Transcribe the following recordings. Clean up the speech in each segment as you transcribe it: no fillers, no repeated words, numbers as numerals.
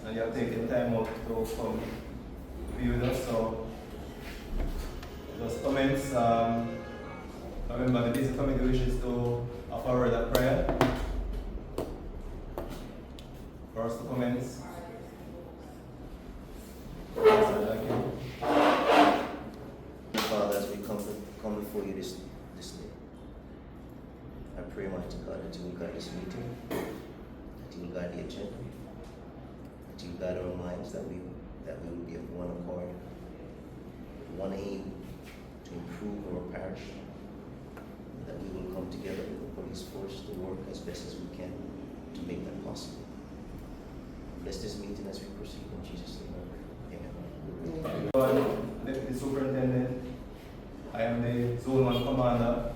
and you have taken time out to come be with us. So, just comments. Remember, the business committee wishes to offer a word of prayer. First, the comments. Thank you. Father, as we come before you this day, I pray, mighty God, that you will guide this meeting, that you will guide the agenda, that you will guide our minds, that we will be of one accord, one aim to improve our parish, and that we will come together with the police force to work as best as we can to make that possible. Bless this meeting as we proceed in Jesus' name. Amen. Deputy Superintendent, I am the Zone 1 Commander.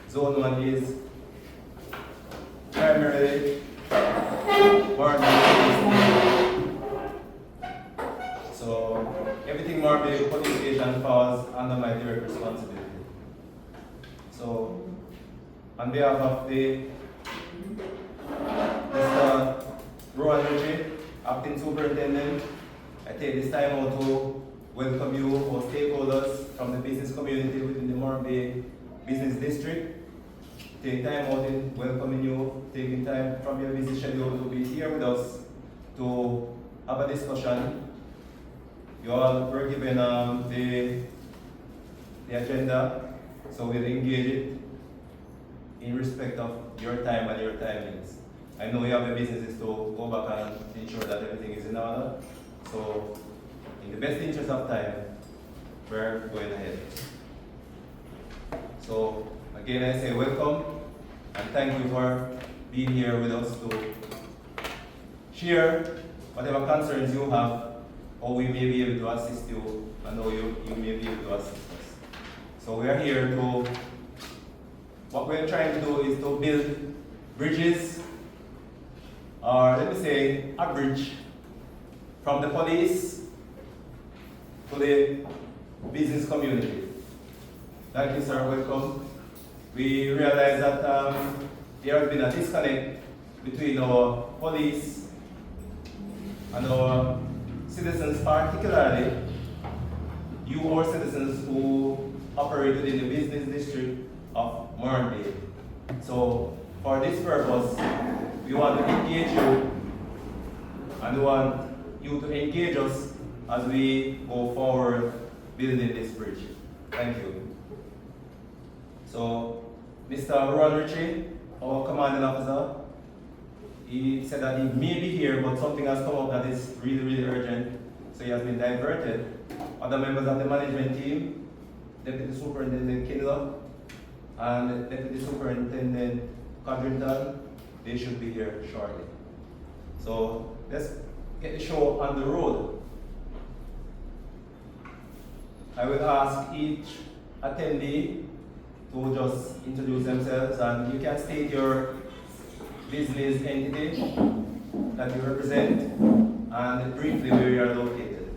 Zone 1 is primarily Morant. So everything Morant police station falls under my direct responsibility. So on behalf of the Mr. Rowan Ritchie, Acting Superintendent, I take this time out to welcome you, our stakeholders from the business community within the Morant Bay Business District. Take time out in welcoming you, taking time from your busy schedule to be here with us to have a discussion. You all were given the agenda, so we'll engage it in respect of your time and your timings. I know you have your businesses to go back and ensure that everything is in order. So, in the best interest of time, we're going ahead. So, again, I say welcome and thank you for being here with us to share whatever concerns you have, how we may be able to assist you, and how you may be able to assist us. So, we are here to, what we're trying to do is to build bridges, or let me say, a bridge from the police to the business community. Thank you, sir. Welcome. We realize that there has been a disconnect between our police and our citizens, particularly you, our citizens who operate within the business district of Morant Bay. So, for this purpose, we want to engage you and we want you to engage us as we go forward building this bridge. Thank you. So, Mr. Rowan Ritchie, our commanding officer, he said that he may be here, but something has come up that is really, really urgent, so he has been diverted. Other members of the management team, Deputy Superintendent Kindler and Deputy Superintendent Codrington, they should be here shortly. So, let's get the show on the road. I will ask each attendee to just introduce themselves, and you can state your business entity that you represent and briefly where you are located.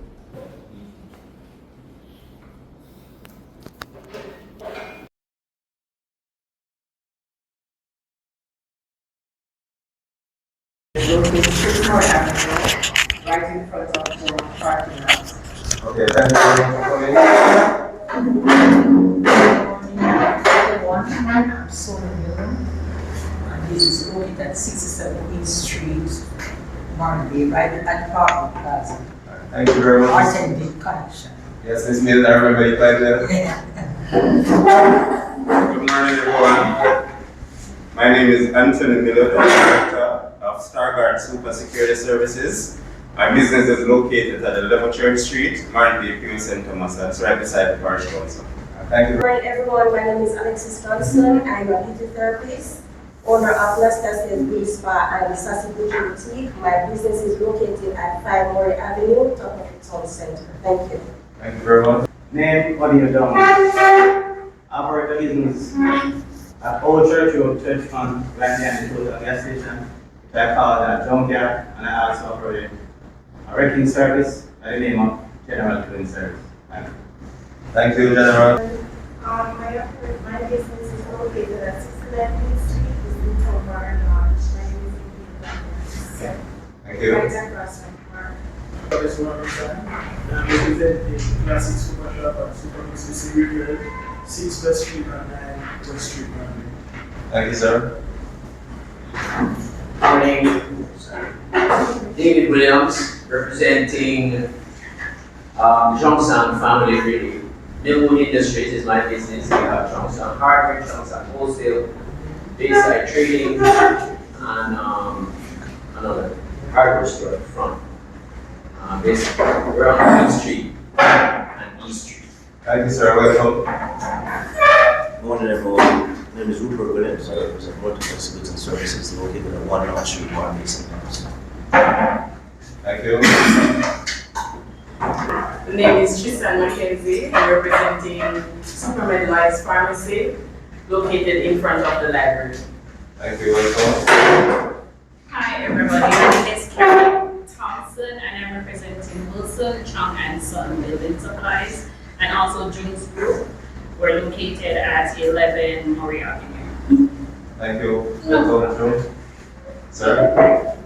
Located 6 North Avenue, right in front of the parking lot. Okay, thank you very much for coming. Everyone, I'm Sonia Miller, and this is located at 67 East Street, Morant Bay, right at Parking Plaza. Thank you very much. Artended connection. Yes, Ms. Mills, I remember you quite well. Good morning, everyone. My name is Anthony Miller, the Director of Stargard Super Security Services. My business is located at 11 Church Street, Morant Bay, Pure St. Thomas. That's right beside the parish council. Thank you. Good morning, everyone. My name is Alexis Johnson. I'm a beauty therapist, owner of Leicester Beauty Spa and Sassy Beauty Boutique. My business is located at 5 Murray Avenue, top of the town center. Thank you. Thank you very much. Name, Audio Down. Operate a business at Old Church Road, Church Fund, right near the total gas station. I call that junkyard, and I also operate a wrecking service by the name of General Cleaning Service. Thank you. Thank you, General. My business is located at 69th Street, is in Town Bar and Lodge. My name is Indeed. Thank Thank you. Right across from Mark. This one more time. I'm representing Classic Super Shop and Super Mrs. Repair, 6 West Street and 9 West Street, Miami. Thank you, sir. Morning. David Williams, representing Johnson Family Really. Millwood Industries is my business. We have Johnson Hardware, Johnson Wholesale, Bayside Trading, and another hardware store at the front. Basically, we're on Queen Street and East Street. Thank you, sir. Welcome. Morning, everyone. My name is Rupert Williams. I represent Multiplex Goods and Services located at 1 North Street, Martin, St. Thomas. Thank you. The name is Tristan Mackenzie. I'm representing Supermed Lives Pharmacy, located in front of the library. Thank you. Welcome. Hi everybody, my name is Karen Thompson and I'm representing Wilson, Chung and Son Building Supplies and also June's Group. We're located at 11 Murray Avenue. Thank you. Welcome, Joe. Sir.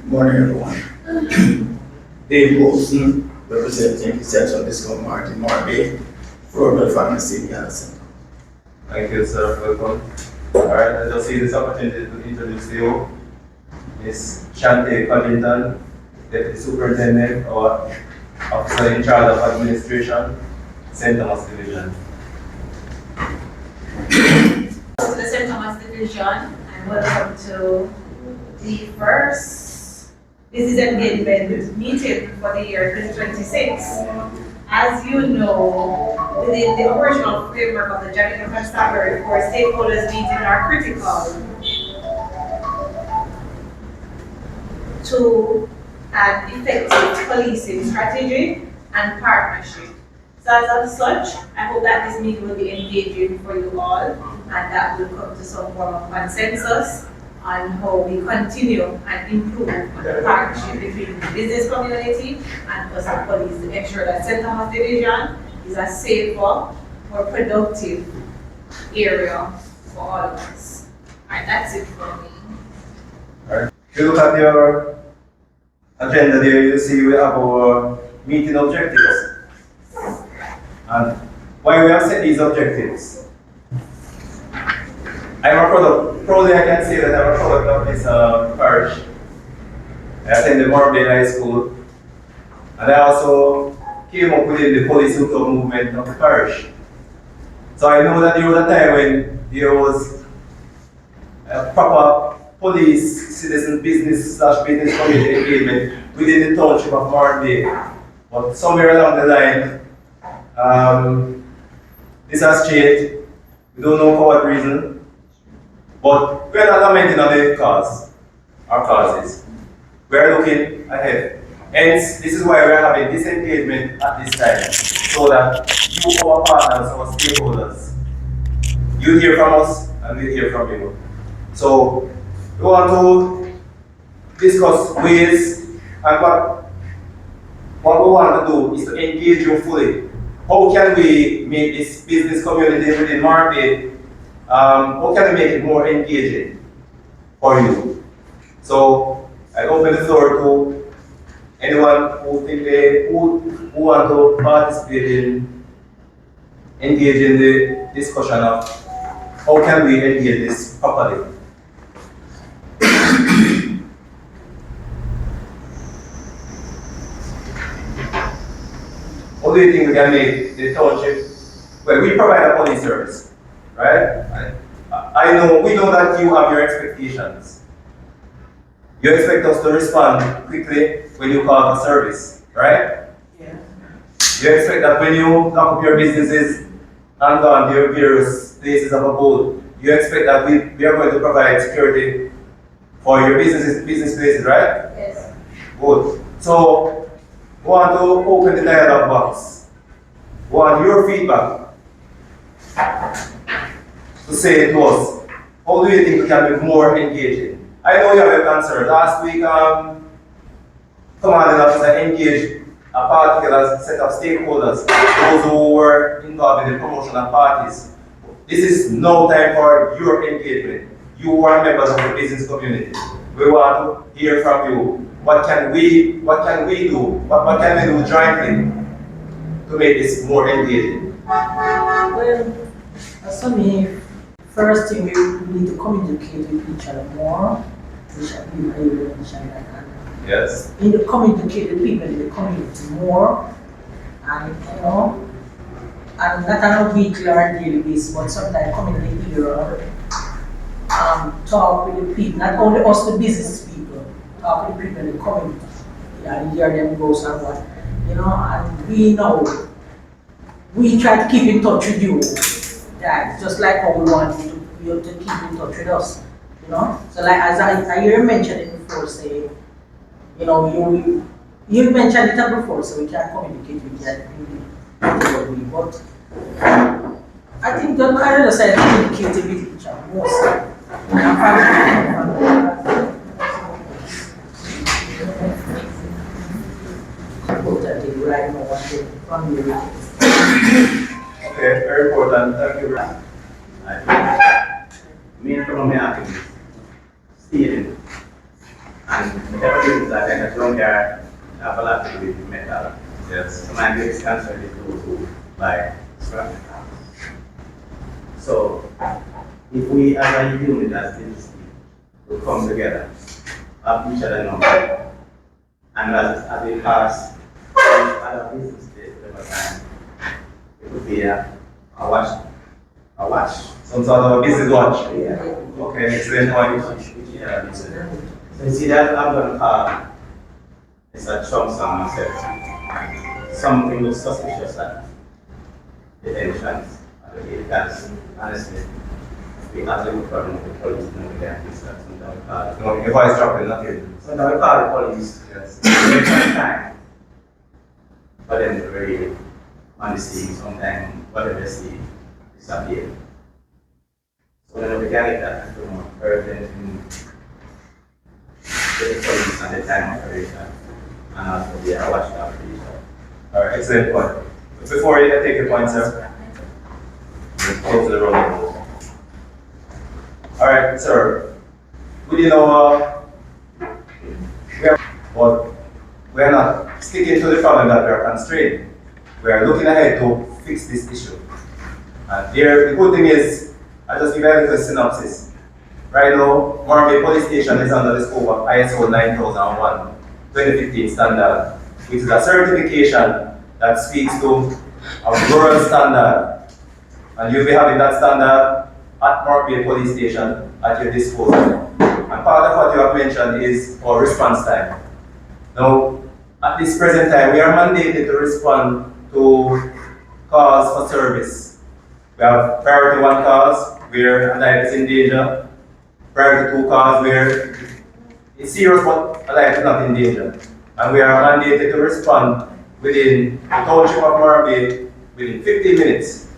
Morning, everyone. Dave Wilson, representing Essential Discount Mart in Marby, Rural Pharmacy, Allison. Thank you, sir. Welcome. All right, I just see this opportunity to introduce to you Ms. Shante Covington, Deputy Superintendent or Officer in charge of Administration, St. Thomas Division. To the St. Thomas Division, and welcome to the first business engagement meeting for the year 2026. As you know, within the operational framework of the Joint Constabulary Force, stakeholders meetings are critical to an effective policing strategy and partnership. So as such, I hope that this meeting will be engaging for you all and that will come to some form of consensus on how we continue and improve on the partnership between the business community and us as police to ensure that St. Thomas Division is a safer, more productive area for all of us. Alright, that's it for me. Alright. If you look at your agenda there, you see we have our meeting objectives. And why we have set these objectives? I'm a product, probably I can say that I'm a product of this parish. I attended Morant High School, and I also came up within the police lookout movement of the parish. So I know that there was a time when there was a proper police, citizen business / business community engagement within the township of Morant. But somewhere along the line, this has changed. We don't know for what reason. But we're not lamenting on the cause, our causes. We're looking ahead. Hence, this is why we're having this engagement at this time, so that you, our partners, our stakeholders, you hear from us and we hear from you. So, we want to discuss ways, and what we want to do is to engage you fully. How can we make this business community within Market? How can I make it more engaging for you? So I open the floor to anyone who think who want to participate in engage in the discussion of how can we engage this properly. How do you think we can make the township? Well, we provide a police service. Right? I know, we know that you have your expectations. You expect us to respond quickly when you call for service, right? Yeah. You expect that when you lock up your businesses and go on to your various places of abode, you expect that we are going to provide security for your business places, right? Yes. Good. So, we want to open the dialogue box. We want your feedback to say to us, how do you think we can be more engaging? I know you have a concern. Last week, commanding officer engaged a particular set of stakeholders, those who were involved in the promotion of parties. This is no time for your engagement. You are members of the business community. We want to hear from you. what can we do? What can we do jointly to make this more engaging? Well, as for me, first thing we need to communicate with each other more, which I believe I mentioned that. Yes. We need to communicate with people in the community more, and and not on a weekly or daily basis, but sometimes come in the ear, talk with the people, not only us, the business people, talk with the people in the community, and hear them goes and what, and we try to keep in touch with you, guys, just like how we want you to keep in touch with us, So like as I hear you mention it before, say, you mentioned it before, so we can communicate with you, but I think the kind of side communicating with each other mostly. Okay, very important. Thank you. Main problem we have is stealing. And whatever things that kind of junkyard have a lot to do with metal. Yes. So my biggest concern is those who buy scrap metal. So if we as a unit, as business people, will come together, have each other number, and as we pass other business days over time, it would be a watch. Some sort of a business watch. Yeah. Okay, explain how you Yeah. So you see that I'm going to call, it's a chunk song and said, something looks suspicious at the entrance of the gate. That's honestly, we have to look for the police and we can't do that. Sometimes we call it. No, your voice dropping, not here. Sometimes we call the police. Yes. Every time. But then they're very on the scene, sometimes whatever they see, disappear. So when we get that, urgent in the police and the time of operation, and also the watch the operation. All right, excellent point. But before you take your point, sir, let's go to the roll. All right, sir. We are not sticking to the problem that we are constrained. We are looking ahead to fix this issue. And the good thing is, I'll just give you a little synopsis. Right now, Morant Police Station is under the scope of ISO 9001 2015 standard, which is a certification that speaks to a world standard. And you'll be having that standard at Morant Police Station at your disposal. And part of what you have mentioned is our response time. Now, at this present time, we are mandated to respond to calls for service. We have priority 1 calls where a life is in danger, priority 2 calls where it's serious but a life is not in danger. And we are mandated to respond within the township of Morant within 15 minutes.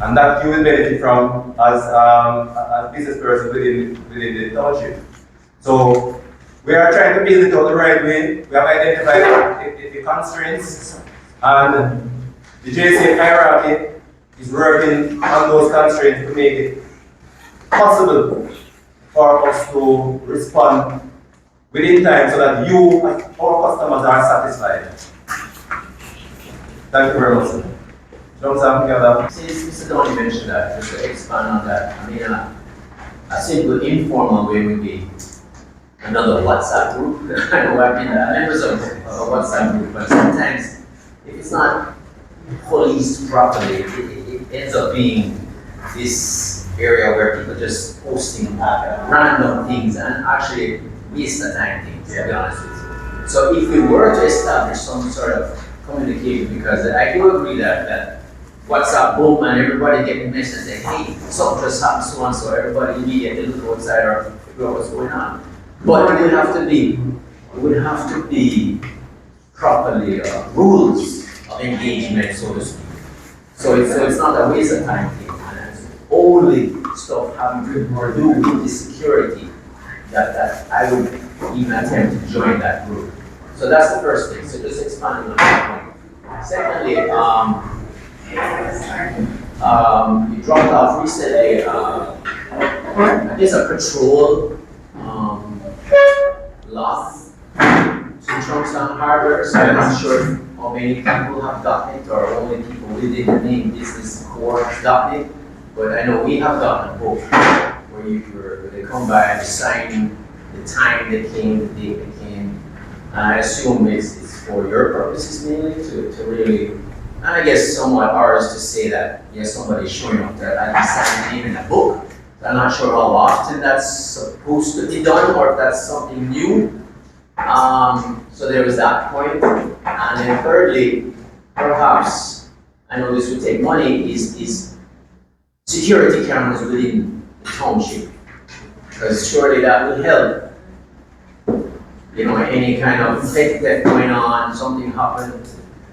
And that you will benefit from as a business person within the township. So we are trying to build it out the right way. We have identified the constraints, and the JCF hierarchy is working on those constraints to make it possible for us to respond within time so that you, as our customers, are satisfied. Thank you very much, sir. Since Mr. Downey mentioned that, just to expand on that, I mean, a simple informal way would be another WhatsApp group. I know I've been members of a WhatsApp group, but sometimes if it's not policed properly, it ends up being this area where people just posting random things and actually waste the time things, to be honest with you. So if we were to establish some sort of communication, because I do agree that WhatsApp boom and everybody getting messages saying, hey, something just happened so and so, everybody immediately look outside or figure out what's going on. But it would have to be properly rules of engagement, so to speak. So it's not a waste of time thing. And it's only stuff having to do with the security that I would even attempt to join that group. So that's the first thing. So just expanding on that point. Secondly, you dropped off recently, I guess a patrol loss Trunks Hardware, so I'm not sure how many people have gotten it or only people within the main business core have gotten it. But I know we have gotten a book where they come by and sign the time they came, the date they came. And I assume it's for your purposes mainly to really, and I guess somewhat ours to say that, yes, somebody's showing up that I can sign name in a book. I'm not sure how often that's supposed to be done or if that's something new. So there was that point. And then thirdly, perhaps, I know this would take money, is security cameras within the township. Because surely that would help. You know, any kind of theft going on, something happened,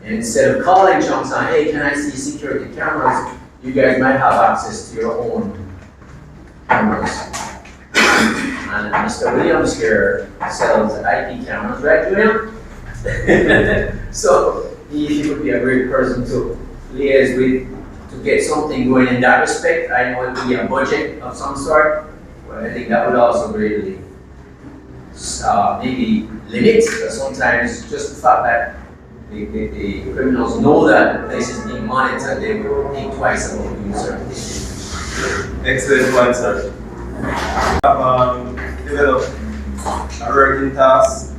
and instead of calling Chunks on, hey, can I see security cameras? You guys might have access to your own cameras. And Mr. Williams here sells IP cameras, right, Julian? So he would be a great person to liaise with to get something going in that respect. I know it would be a budget of some sort, but I think that would also greatly maybe limit, but sometimes just the fact that the criminals know that the place is being monitored, they will think twice about doing certain things. Excellent point, sir. We have developed a working task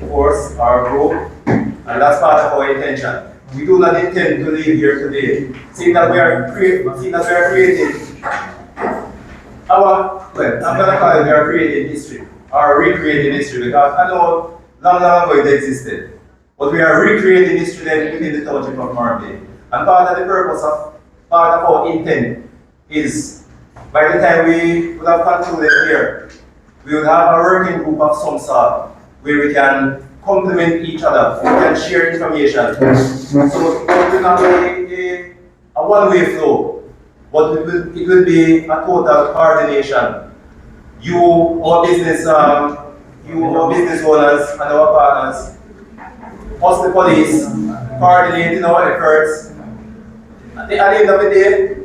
force, our group, and that's part of our intention. We do not intend to leave here today. Seeing that we are creating our, well, I'm gonna call it we are creating history, or recreating history, because I know long ago it existed. But we are recreating history then within the township of Morant. And part of the purpose of, part of our intent is, by the time we would have concluded here, we would have a working group of some sort, where we can complement each other, we can share information. So it will not be a one-way flow, but it will be a total coordination. You, our business owners and our partners, us the police, coordinating our efforts. At the end of the day, we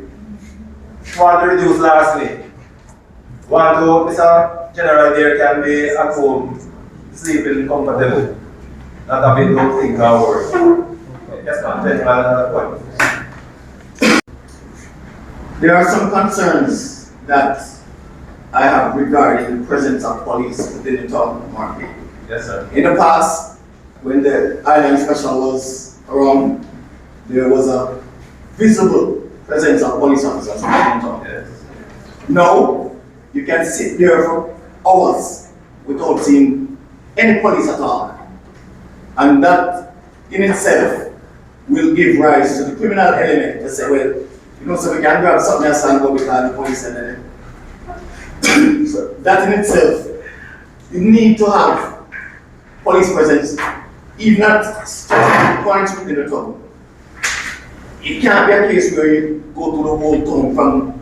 want to reduce larceny. Want to, Mr. General there can be at home, sleeping comfortable, not having to think or worry. Yes, ma'am, another point. There are some concerns that I have regarding the presence of police within the town of Morant. Yes, sir. In the past, when the island special was around, there was a visible presence of police officers within the town. Yes. Now, you can sit there for hours without seeing any police at all. And that in itself will give rise to the criminal element to say, well, you know, so we can grab something else and go because the police and then. So that in itself, you need to have police presence, even at strategic points within the town. It can't be a case where you go to the whole town from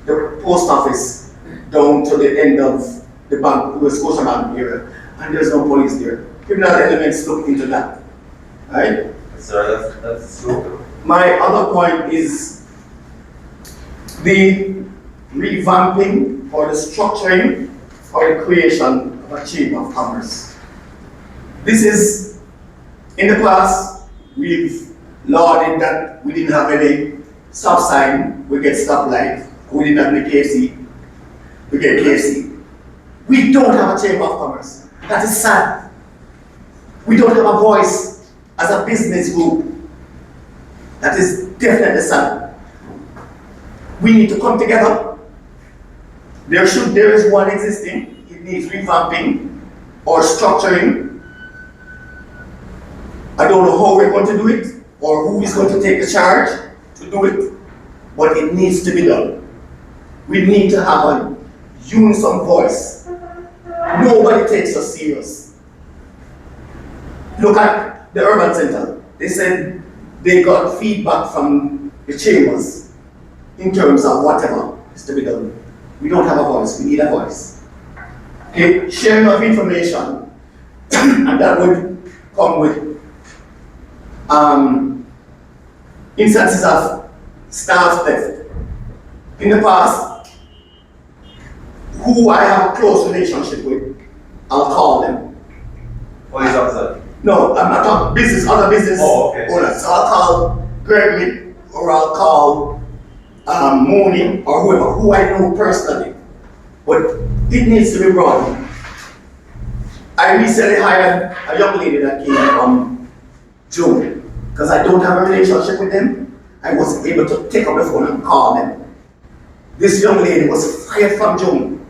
the post office down to the end of the bank, the Scotia Bank area, and there's no police there. Criminal elements look into that, right? Sir, that's true. My other point is the revamping or the structuring or the creation of a chamber of commerce. This is, in the past, we've lauded that we didn't have any stop sign, we get stoplight, we didn't have any KFC, we get KFC. We don't have a chamber of commerce. That is sad. We don't have a voice as a business group. That is definitely sad. We need to come together. There is one existing. It needs revamping or structuring. I don't know how we're going to do it or who is going to take the charge to do it, but it needs to be done. We need to have a uniform voice. Nobody takes us serious. Look at the urban center. They said they got feedback from the chambers in terms of whatever is to be done. We don't have a voice, we need a voice. Okay, sharing of information, and that would come with instances of staff theft. In the past, who I have a close relationship with, I'll call them. Police officer. No, I'm not talking business, other business Oh, okay. owners. So I'll call Gregory or I'll call Mooney or whoever, who I know personally. But it needs to be brought in. I recently hired a young lady that came from June. Because I don't have a relationship with them, I wasn't able to take up the phone and call them. This young lady was fired from June,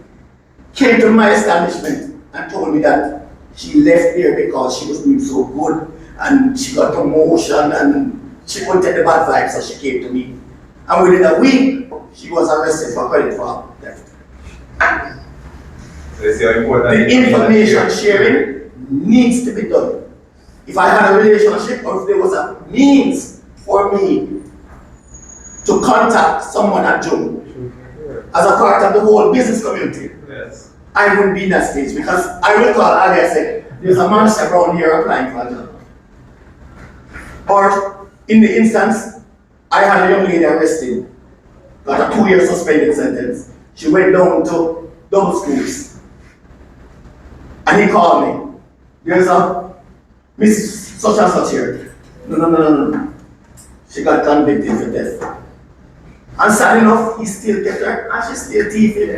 came to my establishment and told me that she left there because she was doing so good and she got promotion and she couldn't take the bad vibes, so she came to me. And within a week, she was arrested for credit fraud theft. So it's your important The information sharing needs to be done. If I had a relationship or if there was a means for me to contact someone at June as a part of the whole business community, Yes. I wouldn't be in that stage because I will call Ali and say, there's a monster around here applying for a job. Or in the instance, I had a young lady arrested, got a 2-year suspended sentence. She went down to double schools. And he called me. There's a Miss such and such here. No. She got convicted for theft. And sad enough, he still kept her and she's still thieving.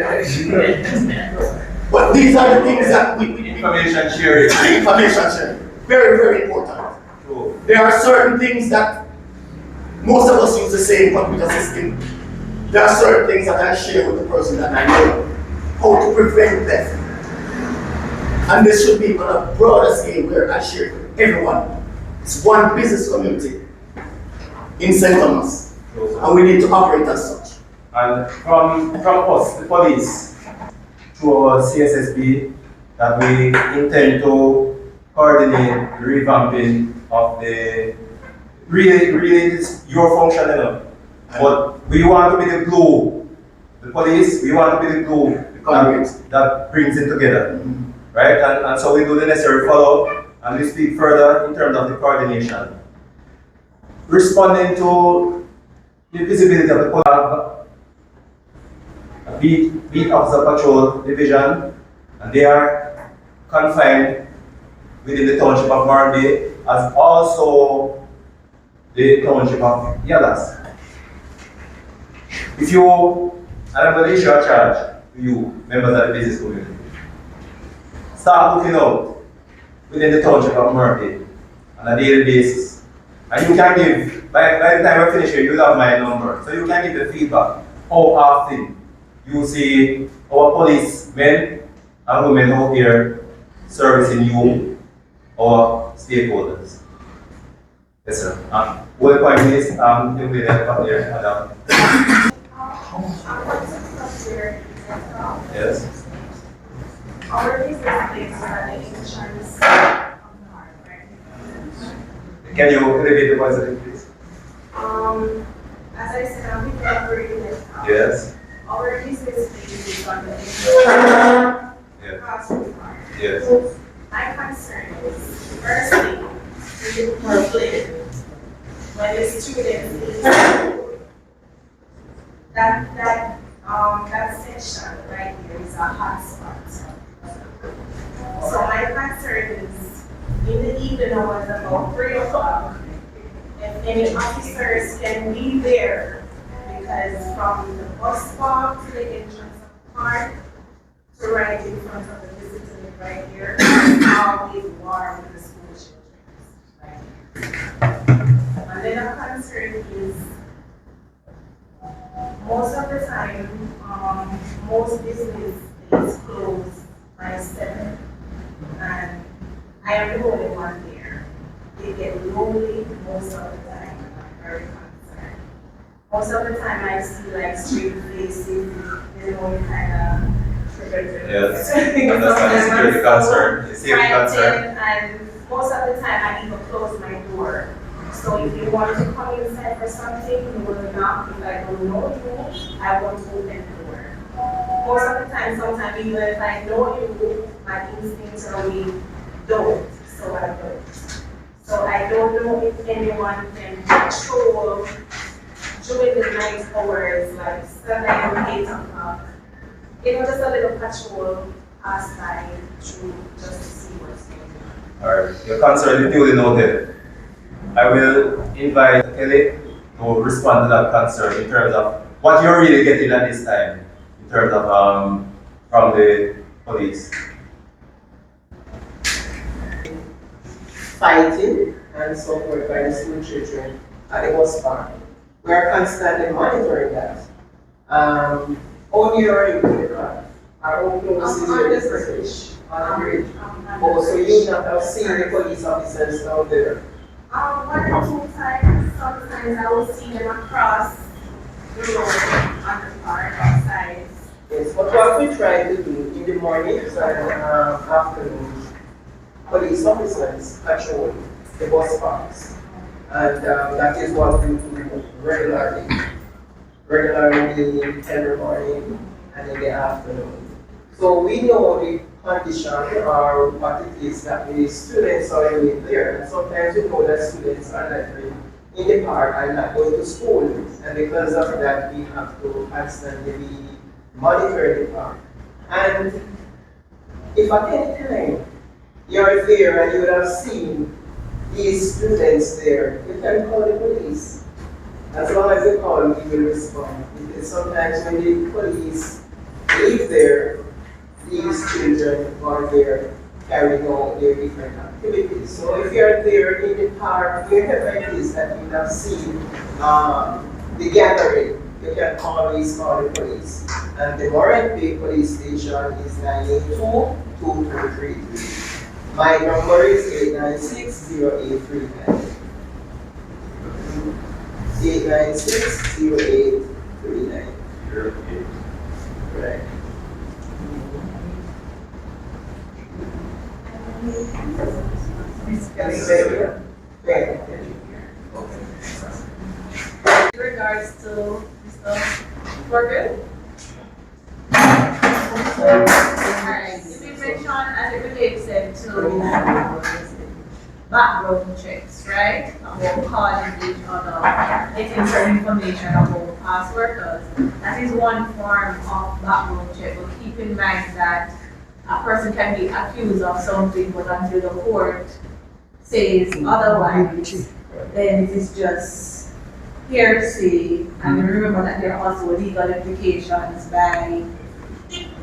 But these are the things that we Information sharing. information sharing. Very, very important. True. There are certain things that most of us use the same computer system. There are certain things that I share with the person that I know how to prevent theft. And this should be on a broader scale where I share with everyone. It's one business community in St. Thomas. And we need to operate as such. And from us, the police, through our CSSB, that we intend to coordinate the revamping of the, really it's your function, you know. But we want to be the glue. The police, we want to be the glue that brings it together. Right? And so we do the necessary follow-up and we speak further in terms of the coordination. Responding to the visibility of the police, a beat officer patrol division, and they are confined within the township of Morant as also the township of Yellas. If you, and I'm going to issue a charge to you, members of the business community, start looking out within the township of Morant on a daily basis. And you can give, by the time we finish here, you'll have my number. So you can give the feedback how often you see our policemen and women out here servicing you, our stakeholders. Yes, sir. What point is, you'll be there up there, Adam. Yes. Our business is the insurance company, right? Can you repeat the voice a little, please? As I said, I'm with the Yes. Our business is on the insurance. Yes. Yes. My concern is, firstly, in the public, when the students is that section right here is a hot spot. So my concern is, in the evening hours about 3 o'clock, if any officers can be there, because from the bus stop to the entrance of the park to right in front of the visitor right here, it's always warm with the school children. Right? And then a concern is, most of the time, most business is closed by 7, and I am the only one there. They get lonely most of the time, and I'm very concerned. Most of the time I see like street faces, you know, kind of triggered. Yes, understand the security concern, the safety concern. And most of the time I even close my door. So if you want to come inside for something, you will knock. If I don't know you, I won't open the door. Most of the time, sometimes even if I know you, my instincts are we don't, so I don't. So I don't know if anyone can patrol during the night hours, like 7, 8 o'clock. You know, just a little patrol outside to just to see what's going on. or your concern is duly noted. I will invite Kelly to respond to that concern in terms of what you're really getting at this time, in terms of from the police. Fighting and so forth by the school children at the bus park. We are constantly monitoring that. Only your car. Our own close is very fresh on the bridge. Oh, so you not have seen the police officers down there? One or two times, sometimes I will see them across the road on the park outside. Yes, but what we try to do in the mornings and afternoons, police officers patrol the bus parks. And that is what we do regularly every morning and in the afternoon. So we know the condition or what it is that the students are doing there. And sometimes we know that students are not in the park and not going to school. And because of that, we have to constantly monitor the park. And if at any time you're there and you would have seen these students there, you can call the police. As long as you call, we will respond. Because sometimes when the police leave there, these children are there carrying out their different activities. So if you're there in the park, wherever it is that you have seen the gathering, you can always call the police. And the Morant Police Station is 982-2233. My number is 896-0839. 896-0839. Right. In regards to Mr. Morgan. Alright, you mentioned as it relates to background checks, right? About calling each other, getting certain information about past workers. That is one form of background check, but keep in mind that a person can be accused of something, but until the court says otherwise, then it is just hearsay. And remember that there are also legal implications by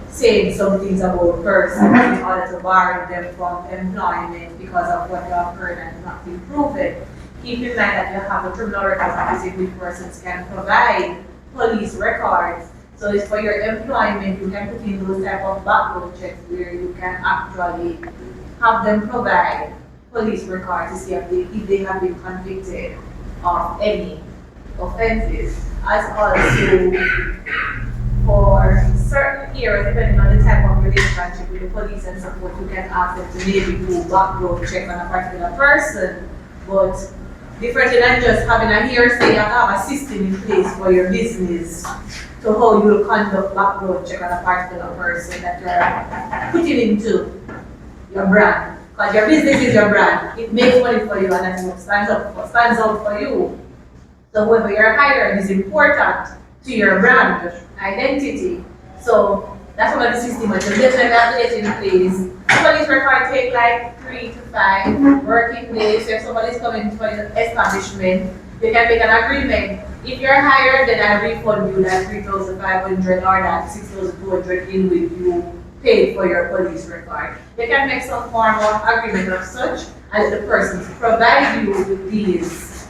saying some things about a person in order to bar them from employment because of what you have heard and not been proven. Keep in mind that you have a criminal records office in which persons can provide police records. So it's for your employment, you can put in those type of background checks where you can actually have them provide police records to see if they have been convicted of any offenses. As also for certain areas, depending on the type of relationship with the police and support, you can ask them to maybe do background check on a particular person. But different than just having a hearsay, you have a system in place for your business to how you will conduct background check on a particular person that you're putting into your brand. Because your business is your brand. It makes money for you and that's what stands out for you. So whoever you're hiring is important to your brand identity. So that's one of the systems that you definitely have to get in place. Police record take like 3 to 5 working days. So if somebody's coming to an establishment, they can make an agreement. If you're hired, then I refund you that $3,500 or that $6,200 in with you paid for your police record. They can make some form of agreement of such as the person to provide you with these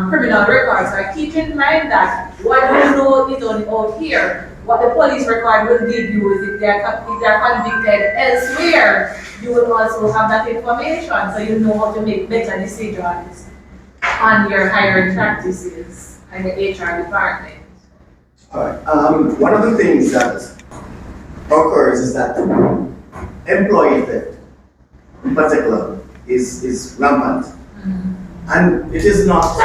criminal records. So keep in mind that what you know is only out here. What the police record will give you is if they're convicted elsewhere, you will also have that information so you know how to make better decisions on your hiring practices and the HR department. Alright, one of the things that occurs is that employee theft, in particular, is rampant. And it is not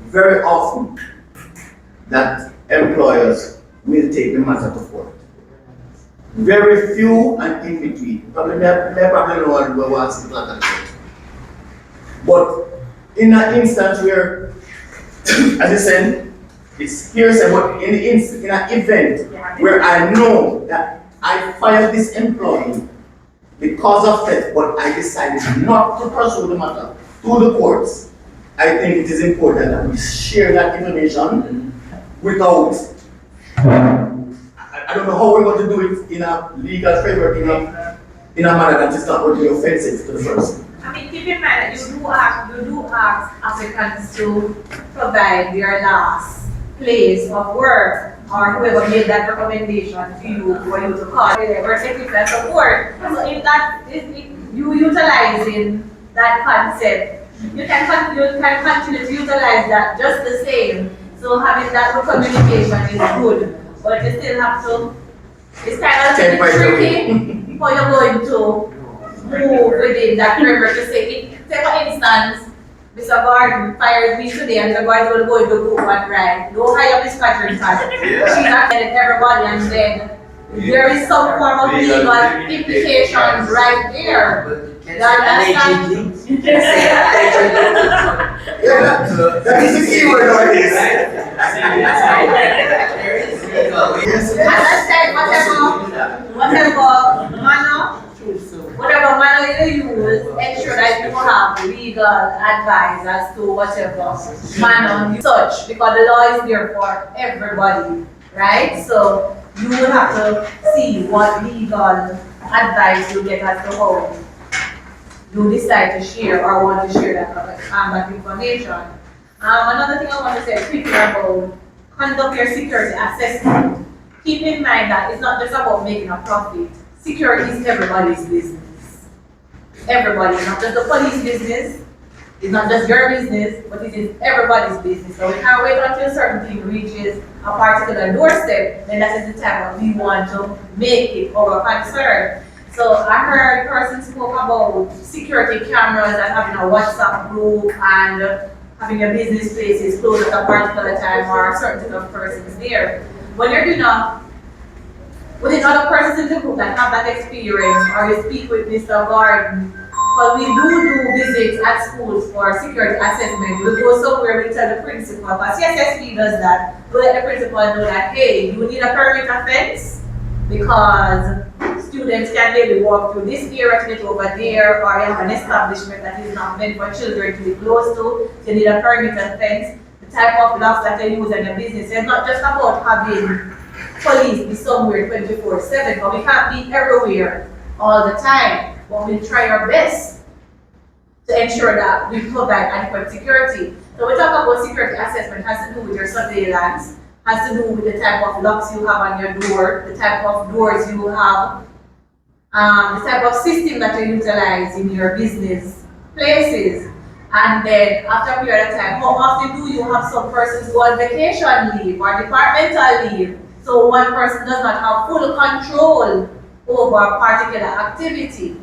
very often that employers will take the matter to court. Very few and in between. Probably no one will want to plan that. But in an instance where, as I said, it's hearsay, but in an event where I know that I fired this employee because of that, but I decided not to pursue the matter to the courts. I think it is important that we share that information without, I don't know how we're going to do it in a legal framework, in a manner that is not going to be offensive to the person. I mean, keep in mind that you do ask applicants to provide their last place of work or whoever made that recommendation to you for you to call their secretary and support. So if you utilizing that concept, you can continue to utilize that just the same. So having that communication is good, but you still have to, it's kind of a little tricky for you're going to move within that framework to say, say for instance, Mr. Gordon fires me today and Mr. Gordon will go into group and write, don't hire Miss Catherine because she's not telling everybody, and then there is some form of legal implications right there. You understand? That is the key word nowadays. As I said, whatever manner you use, ensure that you have legal advice as to whatever manner you touch, because the law is there for everybody, right? So you will have to see what legal advice you get as to how you decide to share or want to share that information. Another thing I want to say quickly about conduct your security assessment. Keep in mind that it's not just about making a profit. Security is everybody's business. Everybody, not just the police business, it's not just your business, but it is everybody's business. So we can't wait until a certain thing reaches a particular doorstep, then that is the time when we want to make it our concern. So I heard a person spoke about security cameras and having a WhatsApp group and having your business places closed at a particular time or a certain type of persons there. When you're doing with other persons in the group that have that experience, or you speak with Mr. Gordon, but we do visits at schools for security assessment. We go somewhere, we tell the principal, because CSSP does that. We let the principal know that, hey, you need a permit offense because students can maybe walk through this area to get over there, or you have an establishment that is not meant for children to be close to, so you need a permit offense. The type of locks that you use in your business, it's not just about having police be somewhere 24/7, but we can't be everywhere all the time. But we try our best to ensure that we provide adequate security. So we talk about security assessment has to do with your surveillance, has to do with the type of locks you have on your door, the type of doors you have, the type of system that you utilize in your business places. And then after a period of time, how often do you have some persons go on vacation leave or departmental leave? So one person does not have full control over a particular activity.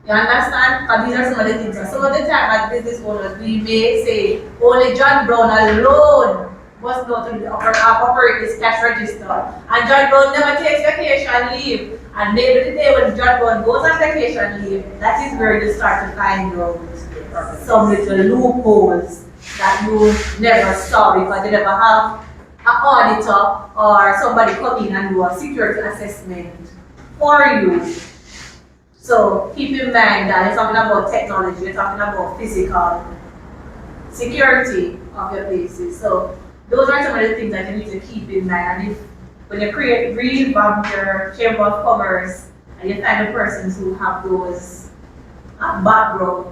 You understand? But these are some of the things. So some of the time as business owners, we may say only John Brown alone must go to operate this cash register. And John Brown never takes vacation leave. And maybe the day when John Brown goes on vacation leave, that is where you start to find out some little loopholes that you never saw because you never have an auditor or somebody come in and do a security assessment for you. So keep in mind that you're talking about technology, you're talking about physical security of your places. So those are some of the things that you need to keep in mind. And if when you revamp your Chamber of Commerce and you find the persons who have those background,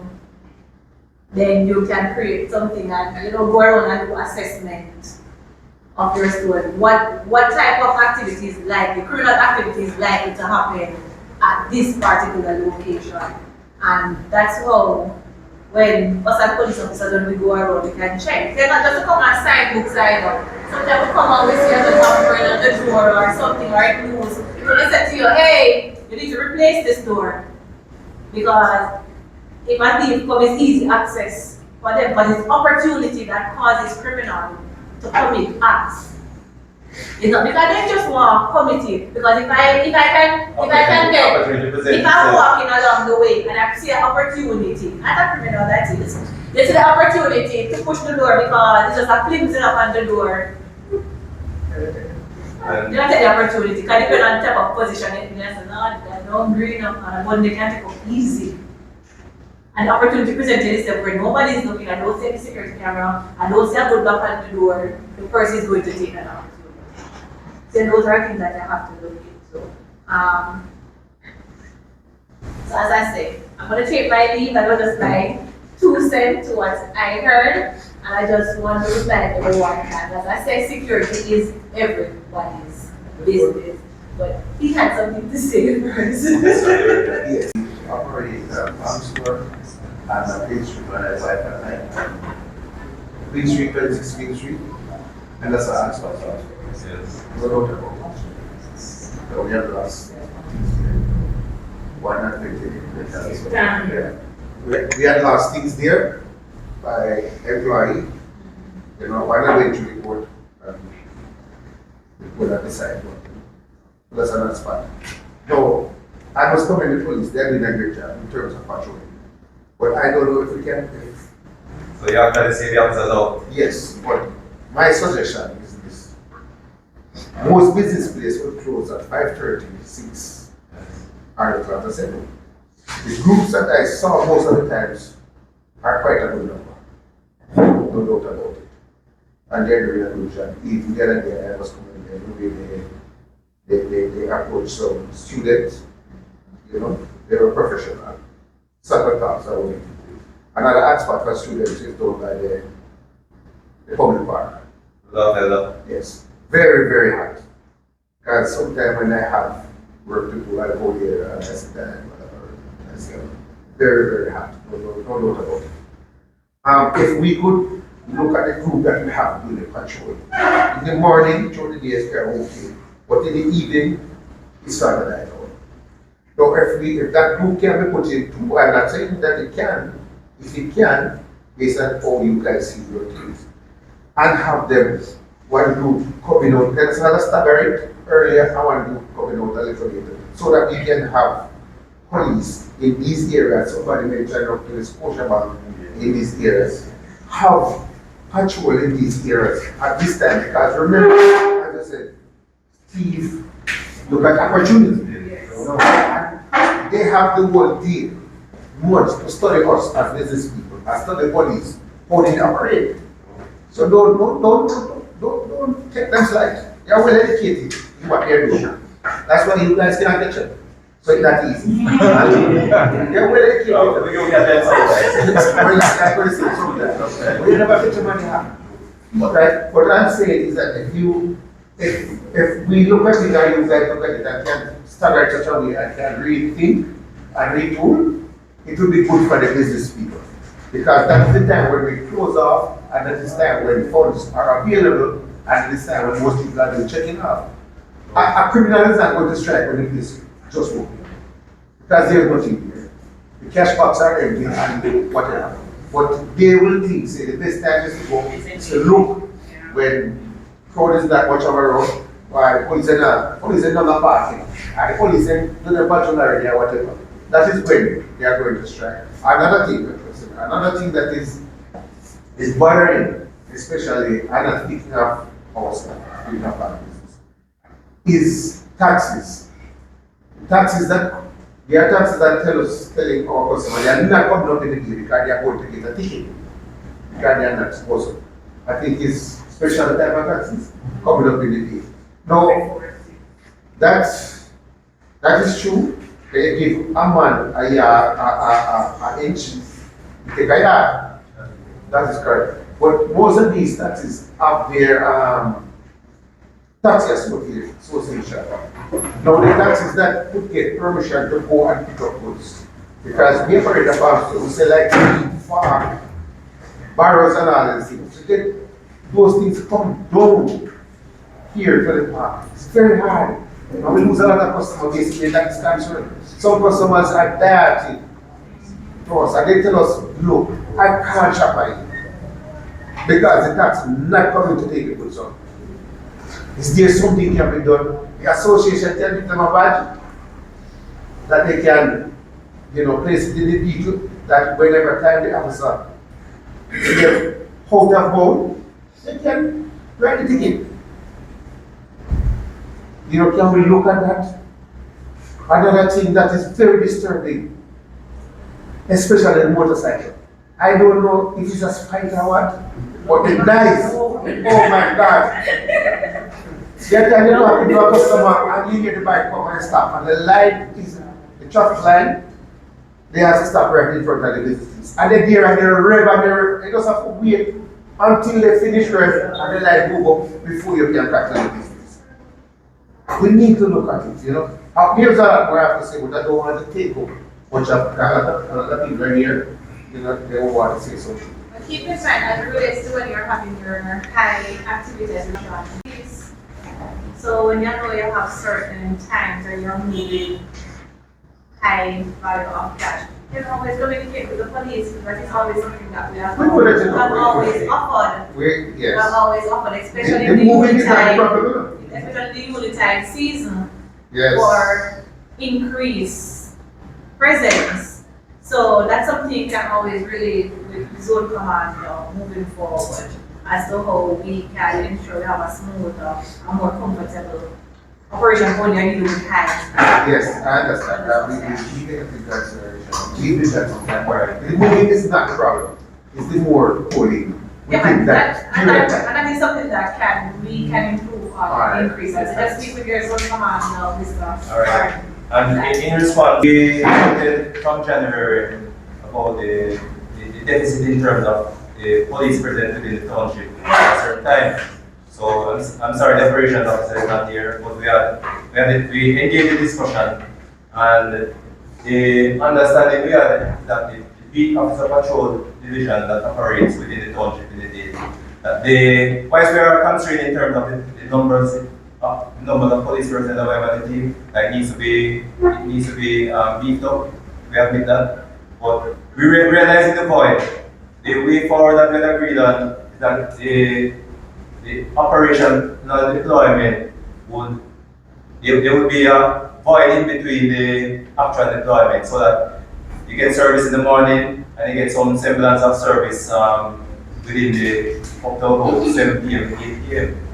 then you can create something and go around and do assessment of your store. What type of activities likely, criminal activities likely to happen at this particular location. And that's how when us as police officers, when we go around, we can check. They're not just to come and sign books either. Sometimes we come and we see a tamper on the door or something, or it moves. So they say to you, hey, you need to replace this door. Because if a thief comes, it's easy access for them, but it's opportunity that causes criminal to commit acts. It's not because they just want to commit it. Because if I'm walking along the way and I see an opportunity, not a criminal that is, they see the opportunity to push the door because it's just a flimsy up on the door. You don't take the opportunity because depending on the type of position, you say, no, don't green up and one they can take up easy. An opportunity presented itself where nobody is looking, I don't see any security camera, I don't see a good knock on the door, the person is going to take an opportunity. So those are things that I have to look into. So as I say, I'm going to take my leave. That was just my 2 cents to what I heard. And I just want to remind everyone that, as I say, security is everybody's business. But he had something to say first. Yes, operate a farm store and a pastry bar as I can. Queen Street, 26 Queen Street, and that's our answer. Yes. No doubt about it. So we have lost things there. Why not take it? We had lost things there by employee. You know, why not wait to report and report and decide what to do. That's another spot. No, I must commend the police. They're doing a great job in terms of patrolling. But I don't know if we can. So you have to say the officers out? Yes, but my suggestion is this. Most business places will close at 5:30, 6, or at 7. The groups that I saw most of the times are quite a good number. No doubt about it. And they're doing a good job. Even the other day I was coming there, they approach some students, you know, they were professional. Certain talks are willing to do. Another hotspot for students is done by the public park. Love. Yes. Very, very hot. Because sometimes when I have work to do, I go there and I sit there and whatever. I say, very, very hot. No doubt about it. If we could look at the group that we have doing the patrol. In the morning, through the days, they're okay. But in the evening, it's started to die out. So if that group can be put into, I'm not saying that it can, if it can, based on how you guys see your things, and have them, one group coming out, let's not stagger it earlier, and one group coming out a little later, so that we can have police in these areas. Somebody mentioned up to the Scotia Bank in these areas, have patrol in these areas at this time, because remember, as I said, Steve, look at opportunity. You know, and they have the whole day, months to study us as business people, as study police, how they operate. So don't take them slight. You're well educated in what they're doing. That's why you guys cannot catch them. So it's not easy. You're well educated. We don't get that side. We never catch them on the hand. Right? What I'm saying is that if we look at it and you guys look at it and can start at such a way and can rethink and retool, it will be good for the business people. Because that's the time when we close off, and that is the time when funds are available, and this time when most people are doing checking off. A criminal is not going to strike when it is just open. Because there's nothing there. The cash box are empty and whatever. But they will think, say, the best time is to go to look when crowd is not much of a road, or the police are not parking, and the police are doing a patrol already or whatever. That is when they are going to strike. Another thing that is bothering, especially, and not picking up our stuff, picking up our business, is taxes. Taxes that, there are taxes that telling our customers they are not coming up in the day because they are going to get a ticket, because they are not supposed to. I think it's special type of taxes coming up in the day. Now, that is true. They give a man an inch, take a yard. That is correct. But most of these taxes have their tax association. Now the taxes that could get permission to go and pick up goods. Because we operate a farm, so we say like farm, barrels and all these things. To get those things come down here to the park, it's very hard. And we lose a lot of customers basically that is concerned. Some customers are dirty to us and they tell us, look, I can't shop by you because the tax is not coming to take the goods on. Is there something can be done? The association can give them a badge that they can, place it in the vehicle that whenever time the officer is out of bound, they can write the ticket. Can we look at that? Another thing that is very disturbing, especially in motorcycle. I don't know if it's a spike or what, but it dies. Oh my God. That time you know, you have a customer and you hear the bike come and stop, and the light is the traffic line. They have to stop right in front of the businesses. And they're there and they're rev and they just have to wait until they finish rev and the light move up before you can crack the business. We need to look at it, you know. Here's what I have to say, but I don't want to take up much of other people are here, you know, they will want to say something. But keep in mind, as it relates to when you're having your high activities restaurants. So when you know you have certain times where you're needing high value of cash, you can always communicate with the police because it's always something that we have always offered. We have always offered, especially in the unitide season for increased presence. So that's something can always really with zone command moving forward as to how we can ensure we have a smoother and more comfortable operation when you're using time. Yes, I understand that. We take into consideration. We do that sometimes. The moving is not the problem. It's the more pulling. We think that. And that is something that we can improve or increase. So just speak with your zone command Mr. All right. And in response, we noted from January about the deficit in terms of the police present within the township at a certain time. So I'm sorry, the operations officer is not here, but we engaged in discussion, and the understanding we had that the beat officer patrol division that operates within the township in the day, that whilst we are concerned in terms of the numbers of police personnel that we have on the team, like needs to be beefed up. We admit that, but we realizing the point. The way forward that we had agreed on is that the operation deployment there would be a void in between the actual deployment, so that you get service in the morning and you get some semblance of service within the up to about 7 p.m. 8 p.m.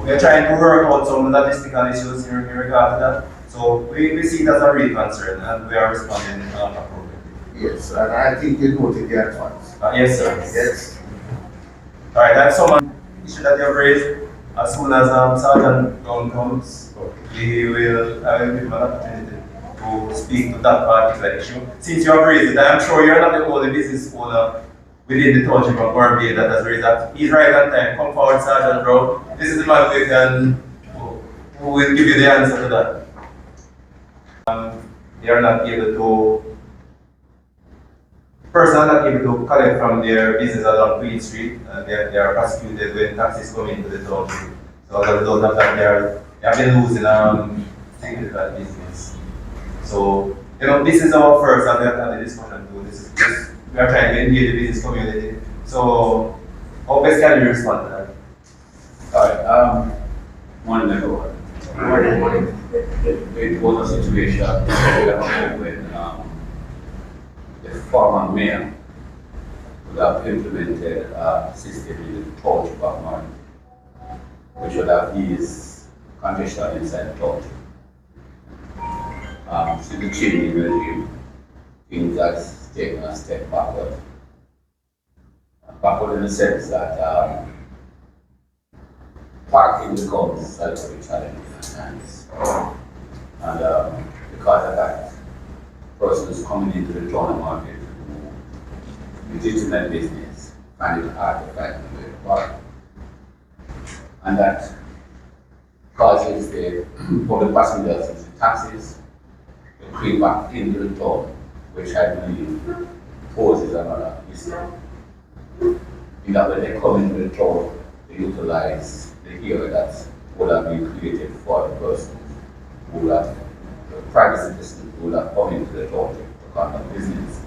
We are trying to work out some logistical issues in regard to that. So we see it as a real concern and we are responding appropriately. Yes, and I think you noted the advance. Yes, sir. Yes. All right, that's some issue that you have raised. As soon as Sergeant Brown comes, I will give him an opportunity to speak to that particular issue. Since you have raised it, I am sure you're not the only business owner within the township of Morant that has raised that. He's right on time. Come forward, Sergeant Brown. This is the man who will give you the answer to that. They are not able to. Persons are not able to collect from their business along Queen Street. They are prosecuted when taxis come into the township. So as a result of that, they have been losing significant business. So, you know, this is our first, and we have had the discussion too. We are trying to engage the business community. So, how best can you respond to that? Alright, morning everyone. Morning. It was a situation when the former mayor would have implemented a system in the township of Morant, which would have eased congestion inside the township. Since the change in regime, things has taken a step backward. Backward in the sense that parking becomes a very challenging at times. And because of that, persons coming into the town market who legitimate business find it hard to find the way to park. And that causes the public passengers and the taxis to creep back into the town, which I believe poses another issue. In that when they come into the town, they utilize the area that would have been created for the persons who would have, the private citizens who would have come into the town to conduct business.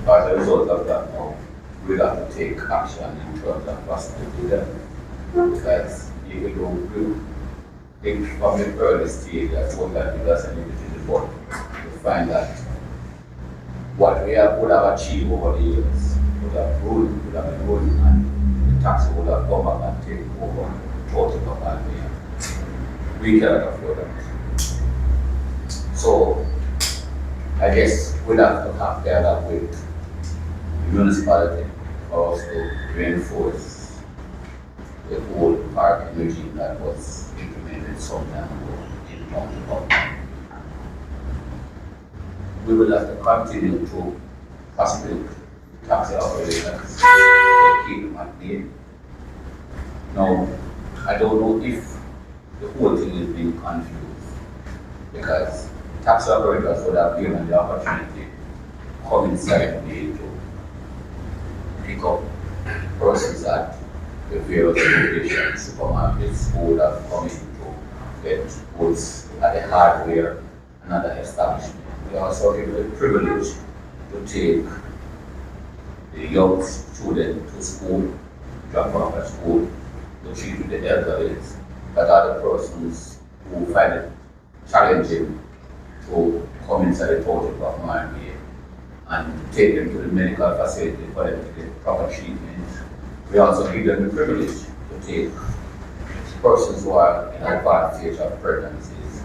As a result of that, now, we have to take action in terms of prosecuting them. Because even though we think from the early stage that what that gives us an individual report, we find that what we would have achieved over the years would have been ruined, and the taxi would have come back and taken over the total of Albania. We cannot afford that. I guess we'll have to have dialogue with the municipality for us to reinforce the whole parking regime that was implemented some time ago in county government. We will have to continue to prosecute taxi operators to keep them at bay. Now, I don't know if the whole thing is being confused because taxi operators would have given the opportunity to come inside me to pick up persons at the various locations, supermarkets, who would have come in to get goods at the hardware and other establishments. We also give the privilege to take the young student to school, drop off at school, to treat with the elderly, that are the persons who find it challenging to come inside the total of Miami and take them to the medical facility for them to get proper treatment. We also give them the privilege to take persons who are in advanced stage of pregnancies,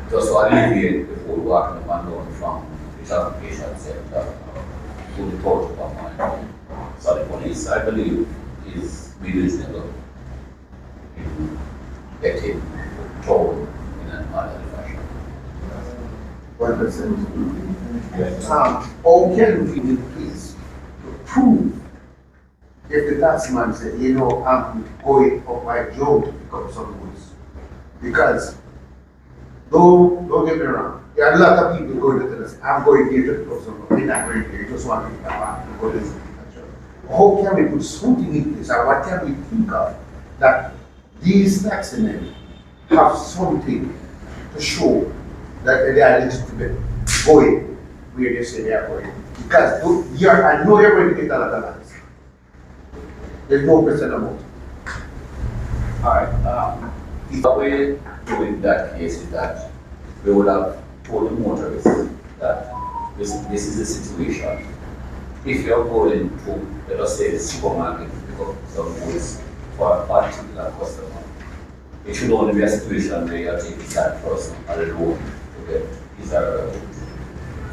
just to alleviate the whole walking up and down from the transportation sector to the total of Miami. So the police, I believe, is reasonable in getting told in an orderly fashion. 1%. How can we in place to prove if the taxman said, you know, I'm going up my job to pick up some goods? Because don't get me wrong, there are a lot of people going to tell us, I'm going here to pick up some goods. They're not going here, you just want to pick up and go to this. How can we put something in place, or what can we think of that these taxmen have something to show that they are legitimate going where they say they are going? Because I know you're going to get a lot of lands. There's no question about it. Alright, the way to do in that case is that we would have told the motorists that this is the situation. If you're going to, let us say, the supermarket to pick up some goods for a particular customer, it should only be a situation where you're taking that person alone to get his or her goods.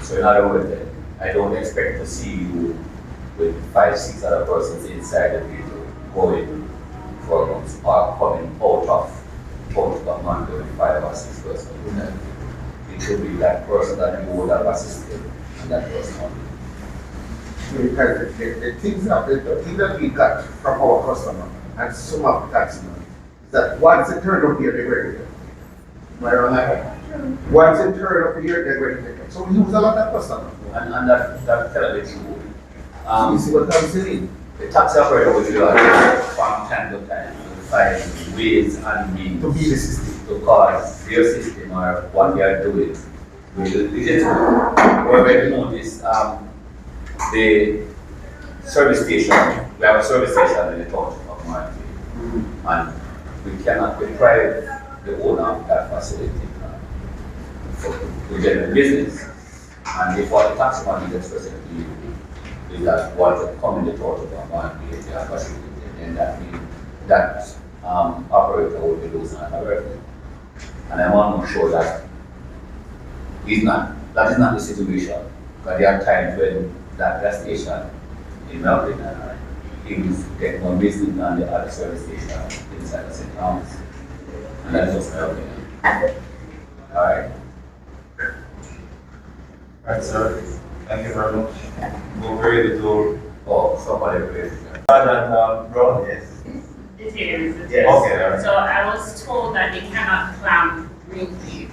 So in other words, I don't expect to see you with 5-6 other persons inside the vehicle going for or coming out of the market with 5 or 6 persons. It should be that person that you would have assisted and that person only. Because the things that we got from our customer and some of the taxmen is that once they turn up here, they're going to take it. Am I wrong? Once they turn up here, they're going to take it. So we lose a lot of customers. And that cannot be true. You see what I'm saying? The taxi operator will do from time to time to find ways and means to be the system, to cause their system or what they are doing will legitimate. However, you notice the service station, we have a service station in the town of Morant, and we cannot deprive the owner of that facility to generate business. And if what the tax money is expressing to you is that what come in the total of Morant, they are facilitated, then that means that operator will be losing a revenue. And I want to show that that is not the situation, because there are times when that gas station in Melbourne is getting more business than the other service station inside the St. Thomas. And that is just my opinion. Alright? Alright, sir. Thank you very much. We'll read the door. Oh, somebody raised it. Sergeant Brown, yes. It is. Yes. Okay, all right. So I was told that they cannot clamp greenfield.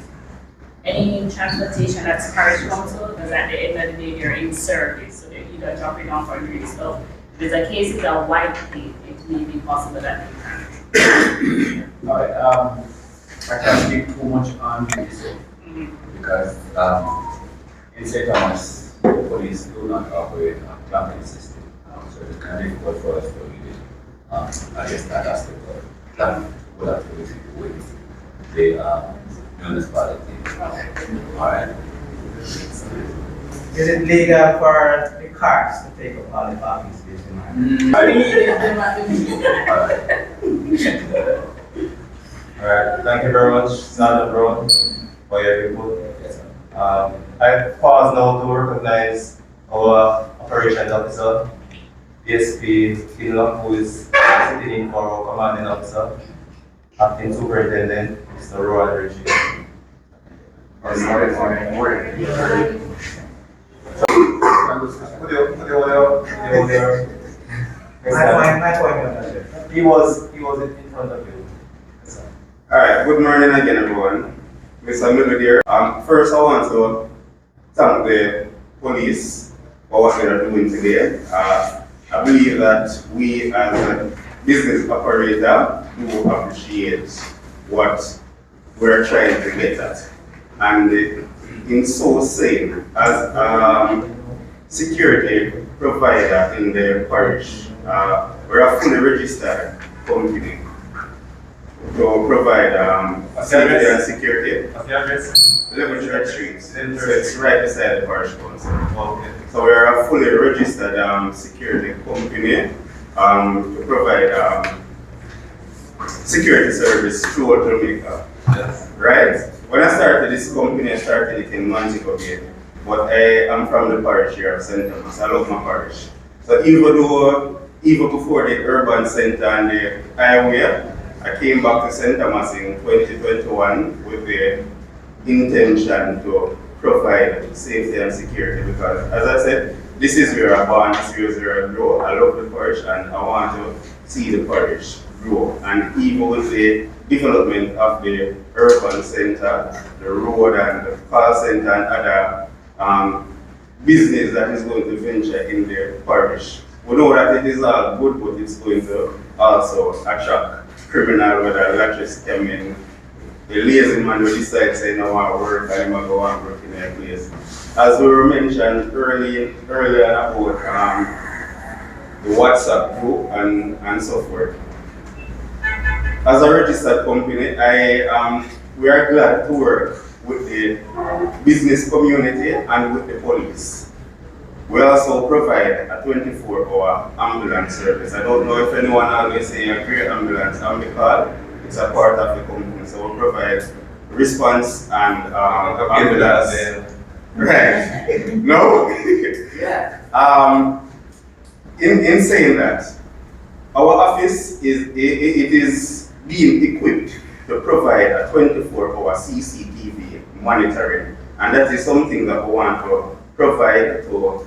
Any transportation that's parish council, because at the end of the day they're in service, so they're either dropping off or doing stuff. If there's a case it's a white plate, it may be possible that they can. Alright, I can't speak too much on this because in St. Thomas, the police do not operate a clamping system. So it's kind of difficult for us to really address that aspect of that will have to be with the municipality. Alright. Is it legal for the cars to take up all the parking space in Alright, thank you very much, Sergeant Brown, for your input. Yes, sir. I pause now to recognize our operations officer, DSP Kinlock, who is sitting in for our commanding officer, acting superintendent, Mr. Rowan Ritchie. Morning. Put your order. He was in front of you. Alright, good morning again, everyone. Mr. Miller here. First, I want to thank the police for what they are doing today. I believe that we, as a business operator, do appreciate what we're trying to get at. And in so saying, as security provider in the parish, we're a fully registered company to provide safety and security. What's the address? 11 Church Street. So it's right beside the parish council. Okay. So we're a fully registered security company to provide security service throughout Jamaica. Yes. Right? When I started this company, I started it in Montego Bay. But I am from the parish here of St. Thomas. I love my parish. So even before the urban center and the highway, I came back to St. Thomas in 2021 with the intention to provide safety and security because, as I said, this is where I born, this is where I grow. I love the parish and I want to see the parish grow. And even with the development of the urban center, the road and the call center and other business that is going to venture in the parish, we know that it is all good, but it's going to also attract criminal, whether latches come in, the lazy man will decide to say, no, I want to work, and I go and work in their place. As we were mentioned earlier about the WhatsApp group and so forth. As a registered company, we are glad to work with the business community and with the police. We also provide a 24-hour ambulance service. I don't know if anyone always say a great ambulance call. It's a part of the company. So we provide response and ambulance. Right. No? Yeah. In saying that, our office is being equipped to provide a 24-hour CCTV monitoring. And that is something that we want to provide to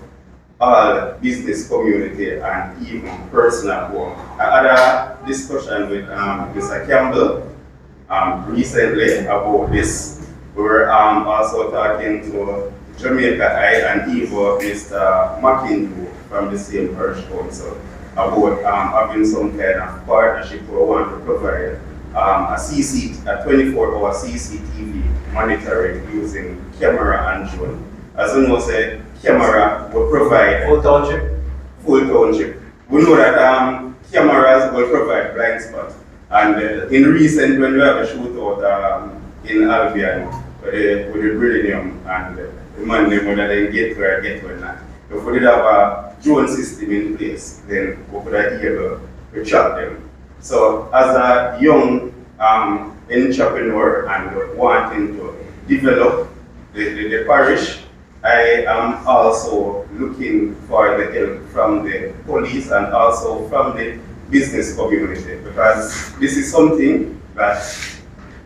all business community and even personal home. I had a discussion with Mr. Campbell recently about this. We were also talking to Jamaica Eye and even Mr. McIndoe from the same parish council about having some kind of partnership where we want to provide a 24-hour CCTV monitoring using camera and drone. As you know, say, camera will provide full township. We know that cameras will provide blind spot. And in recent, when we have a shootout in Albion with the Brillium and the man name whether they get where not. If we did have a drone system in place, then we could have able to track them. So as a young entrepreneur and wanting to develop the parish, I am also looking for the help from the police and also from the business community because this is something that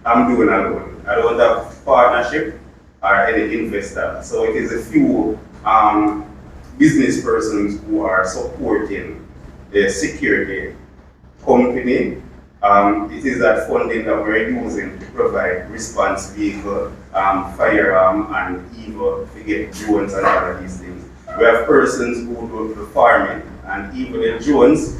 I'm doing alone. I don't have partnership or any investor. So it is a few business persons who are supporting the security company. It is that funding that we're using to provide response vehicle, firearm, and even to get drones and all of these things. We have persons who do the farming, and even the drones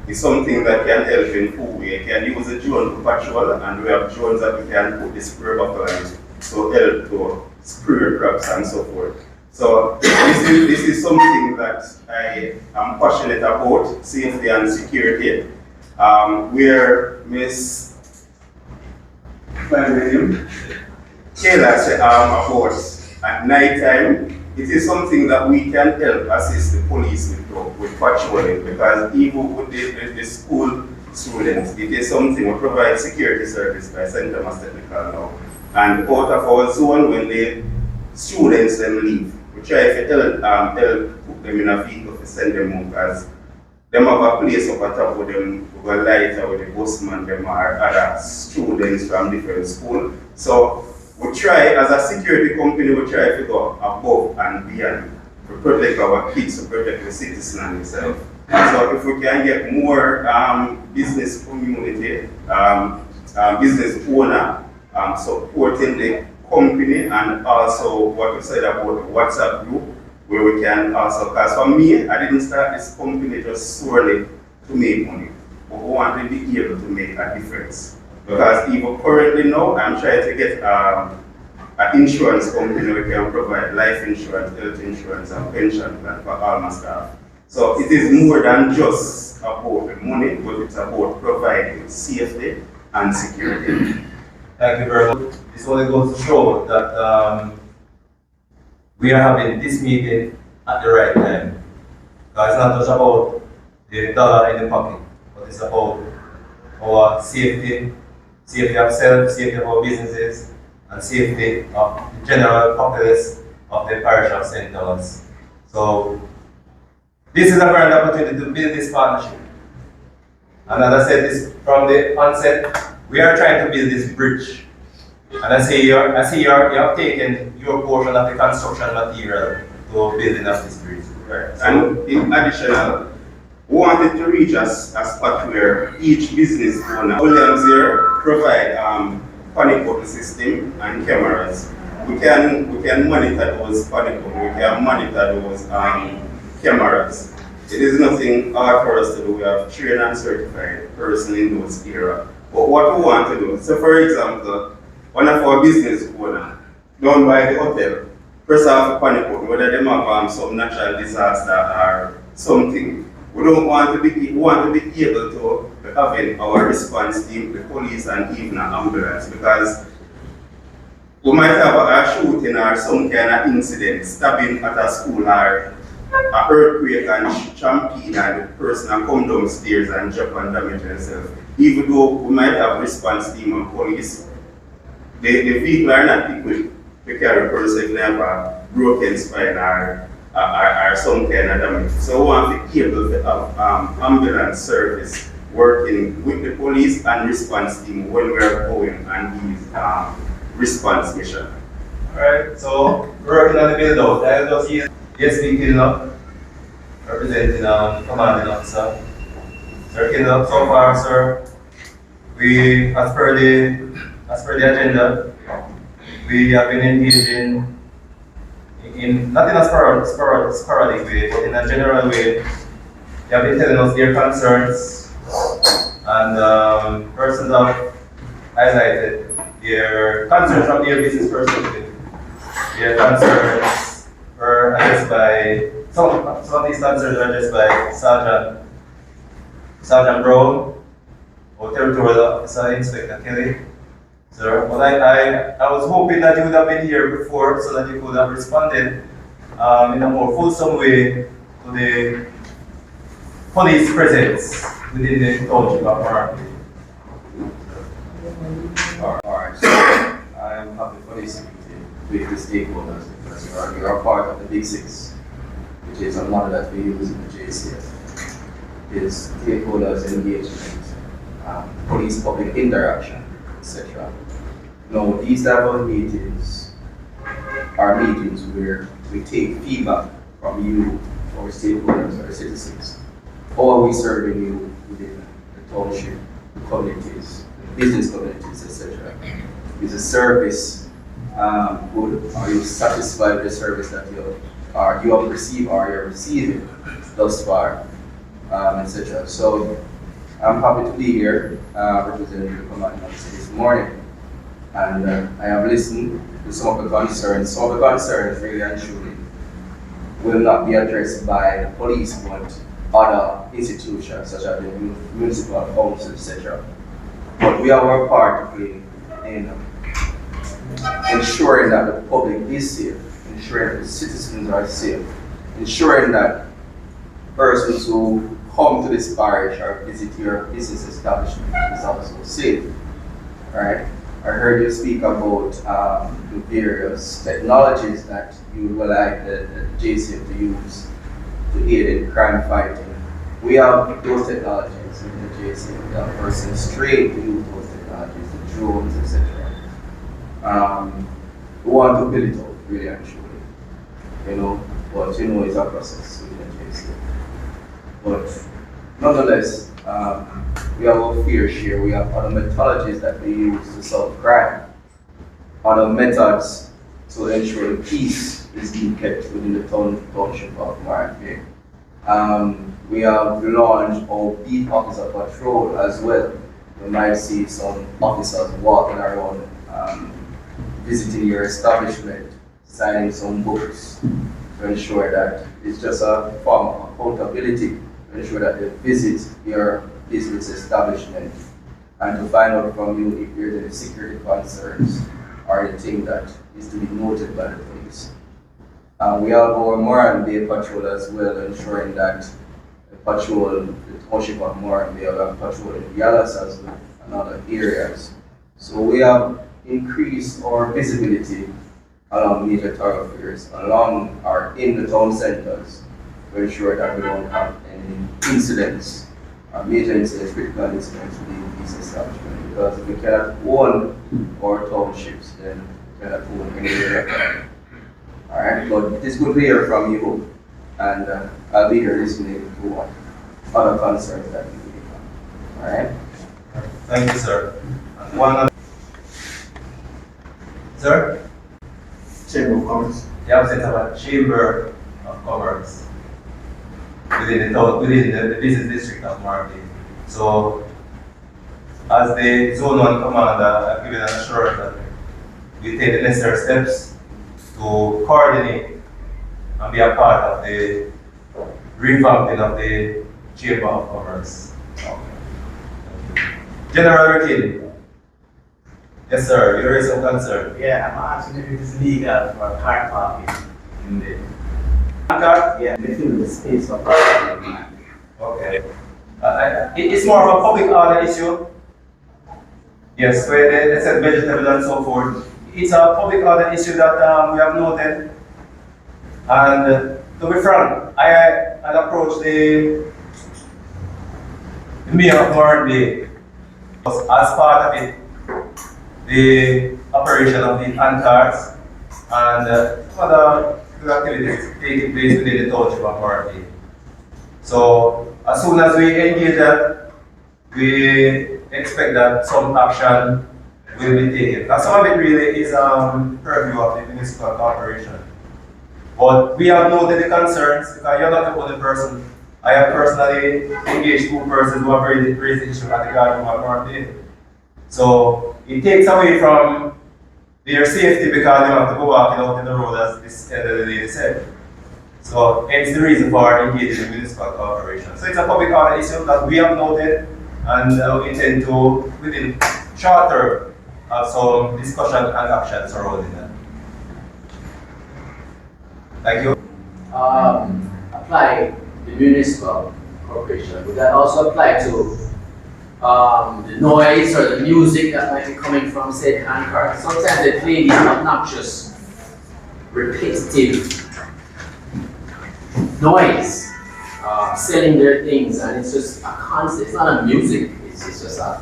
is something that can help in food. We can use a drone to patrol, and we have drones that we can put the spray bottle and so help to spray crops and so forth. So this is something that I am passionate about, safety and security. Where Miss Taylor said about at night time, it is something that we can help assist the police with patrolling because even with the school students, it is something we provide security service by St. Thomas Technical now. And out of our zone, when the students them leave. We try to put them in a vehicle to send them home because them have a place up at top with them, with a lighter, with the busman, them are other students from different schools. So we try, as a security company, we try to go above and beyond to protect our kids, to protect the citizen and themselves. So if we can get more business community, business owner supporting the company, and also what you said about the WhatsApp group, where we can also, because for me, I didn't start this company just solely to make money, but we want to be able to make a difference. Because even currently now, I'm trying to get an insurance company where we can provide life insurance, health insurance, and pension plan for all my staff. So it is more than just about the money, but it's about providing safety and security. Thank you very much. This only goes to show that we are having this meeting at the right time. Because it's not just about the dollar in the pocket, but it's about our safety, safety of self, safety of our businesses, and safety of the general populace of the parish of St. Thomas. So this is a grand opportunity to build this partnership. And as I said this from the onset, we are trying to build this bridge. And I see you have taken your portion of the construction material to building of this bridge. Right. And in addition, we wanted to reach a spot where each business owner, Williams here, provide panic button system and cameras. We can monitor those panic buttons, we can monitor those cameras. It is nothing hard for us to do. We have trained and certified person in those areas. But what we want to do, so for example, one of our business owners down by the hotel, press off a panic button, whether they have some natural disaster or something. We want to be able to have our response team, the police, and even an ambulance, because we might have a shooting or some kind of incident, stabbing at a school, or an earthquake and stampede, and the person come downstairs and drop and damage themselves. Even though we might have response team and police, the vehicle are not equipped to carry a person if they have a broken spine or some kind of damage. So we want to be able to have ambulance service working with the police and response team when we are going on these response mission. Alright, so working on the build out. I'll just use SP Kilnup, representing commanding officer. Sir Kilnup, so far, sir, we, as per the agenda, we have been engaging in not in a sporadic way, but in a general way. They have been telling us their concerns, and persons have highlighted their concerns from their business perspective. Their concerns were addressed by some of these concerns were addressed by Sergeant Brown, or Territorial Officer Inspector Kelly. Sir, but I was hoping that you would have been here before so that you could have responded in a more fulsome way to the police presence within the township of Morant. Alright, so I am happy for this meeting with the stakeholders because you are part of the Big Six, which is a model that we use in the JCS. It is stakeholders engagement, police public interaction, etc. Now, these type of meetings are meetings where we take feedback from you, our stakeholders, our citizens. How are we serving you within the township, the communities, the business communities, etc.? Is the service good? Are you satisfied with the service that you have received or you're receiving thus far, etc.? So I'm happy to be here representing the commanding officer this morning. And I have listened to some of the concerns. Some of the concerns, really and truly, will not be addressed by the police, but other institutions such as the municipal council, etc. But we have our part to play in ensuring that the public is safe, ensuring that the citizens are safe, ensuring that persons who come to this parish or visit your business establishment is also safe. Right? I heard you speak about the various technologies that you would like the JCF to use to aid in crime fighting. We have those technologies in the JCF. We have persons trained to use those technologies, the drones, etc. We want to build it out, really and truly. But it's a process within the JCF. But nonetheless, we have our fair share. We have other methodologies that we use to solve crime, other methods to ensure the peace is being kept within the township of Morant Bay. We have launched our beat officer patrol as well. You might see some officers walking around, visiting your establishment, signing some books to ensure that it's just a form of accountability, to ensure that they visit your business establishment and to find out from you if there's any security concerns or anything that is to be noted by the police. We have our Morant Bay patrol as well, ensuring that the patrol, the township of Morant Bay, we have patrol in Yalas as well and other areas. So we have increased our visibility along major thoroughfares, along or in the town centers, to ensure that we don't have any incidents, major incidents, critical incidents within these establishments. Because if we cannot own our townships, then we cannot own any other. Alright, but it is good to hear from you, and I'll be here listening to what other concerns that you have. Alright? Thank you, sir. And one other. Sir? Chamber of Commerce. You have set up a Chamber of Commerce within the business district of Morant Bay. So, as the Zone 1 Commander, I've given an assurance that we take the necessary steps to coordinate and be a part of the revamping of the Chamber of Commerce. General Rikin. Yes, sir. You raised some concern. Yeah, I'm asking if it is legal for car parking in the car? Yeah, within the space of parking. Okay. It's more of a public order issue. Yes, where they said vegetable and so forth. It's a public order issue that we have noted. And to be frank, I had approached the mayor of Morant Bay as part of it, the operation of the anchors and other activities taking place within the township of Morant Bay. So as soon as we engage that, we expect that some action will be taken. Now, some of it really is purview of the municipal corporation. But we have noted the concerns because you're not the only person. I have personally engaged 2 persons who have raised the issue at the Garden of Morant Bay. So it takes away from their safety because they have to go walking out in the road, as this elderly lady said. So hence the reason for engaging the municipal corporation. So it's a public order issue that we have noted, and we intend to, within short term, have some discussion and action surrounding that. Thank you. Apply the municipal corporation. Would that also apply to the noise or the music that might be coming from said anchor? Sometimes they play these obnoxious, repetitive noise, selling their things, and it's just a constant. It's not a music. It's just a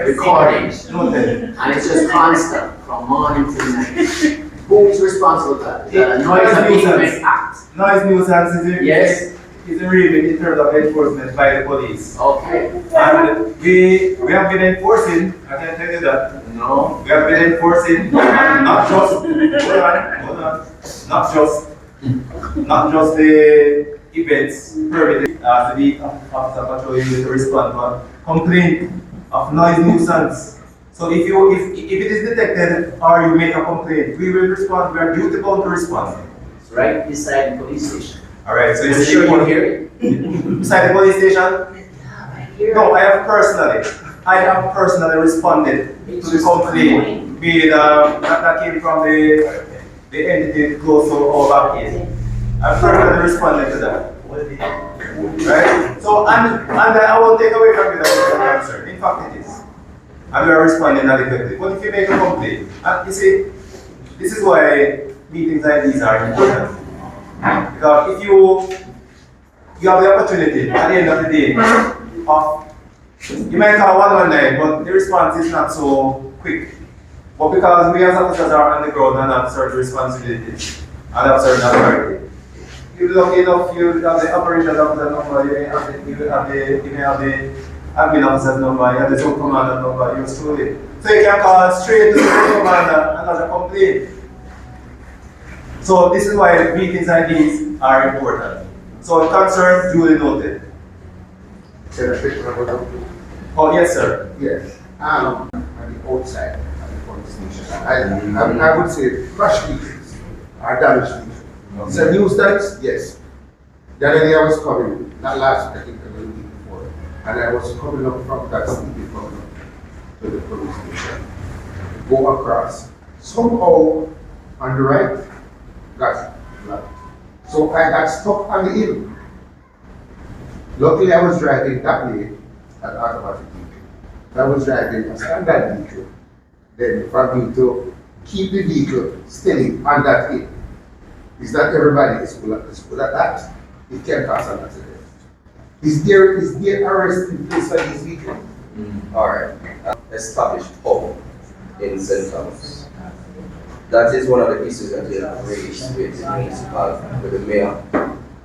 recording, and it's just constant from morning to night. Who is responsible for that? Noise abatement act. Noise nuisance is a really in terms of enforcement by the police. Okay. And we have been enforcing, I can tell you that. No. We have been enforcing not just not just the events permitted as the officer patrol unit to respond to a complaint of noise nuisance. So if it is detected or you make a complaint, we will respond. We are duty bound to respond. It's right beside the police station. Alright, so it's sure you hear it? Beside the police station? No, I have personally responded to the complaint, be it that came from the entity close to our back here. I've personally responded to that. Right? So, and I won't take away from you that it's a concern. In fact, it is. and we are responding adequately. But if you make a complaint, and you see, this is why meetings like these are important. Because if you have the opportunity at the end of the day of, you might call 119, but the response is not so quick. But because we as officers are on the ground and have certain responsibilities and have certain authority, you look enough, you have the operations officer number, you may have the admin officer's number, you have the zone commander number, yours truly. So you can call straight to the zone commander and have a complaint. So this is why meetings like these are important. So concerns duly noted. Can I pick one up? Oh yes, sir. Yes. On the outside of the police station, I would say crash vehicles are damaged vehicles. It's a news that, yes. The other day I was coming, not last week, I think the week before, and I was coming up from that city, coming up to the police station. Go across. Somehow, on the right, got blocked. So I got stuck on the hill. Luckily, I was driving that way, an automatic vehicle. I was driving a standard vehicle. Then for me to keep the vehicle steady on that hill, is that everybody is full at that? It can cause an accident. Is there arrest in place for this vehicle? Alright. Established home in St. Thomas. That is one of the issues that we have raised with the municipal, with the mayor,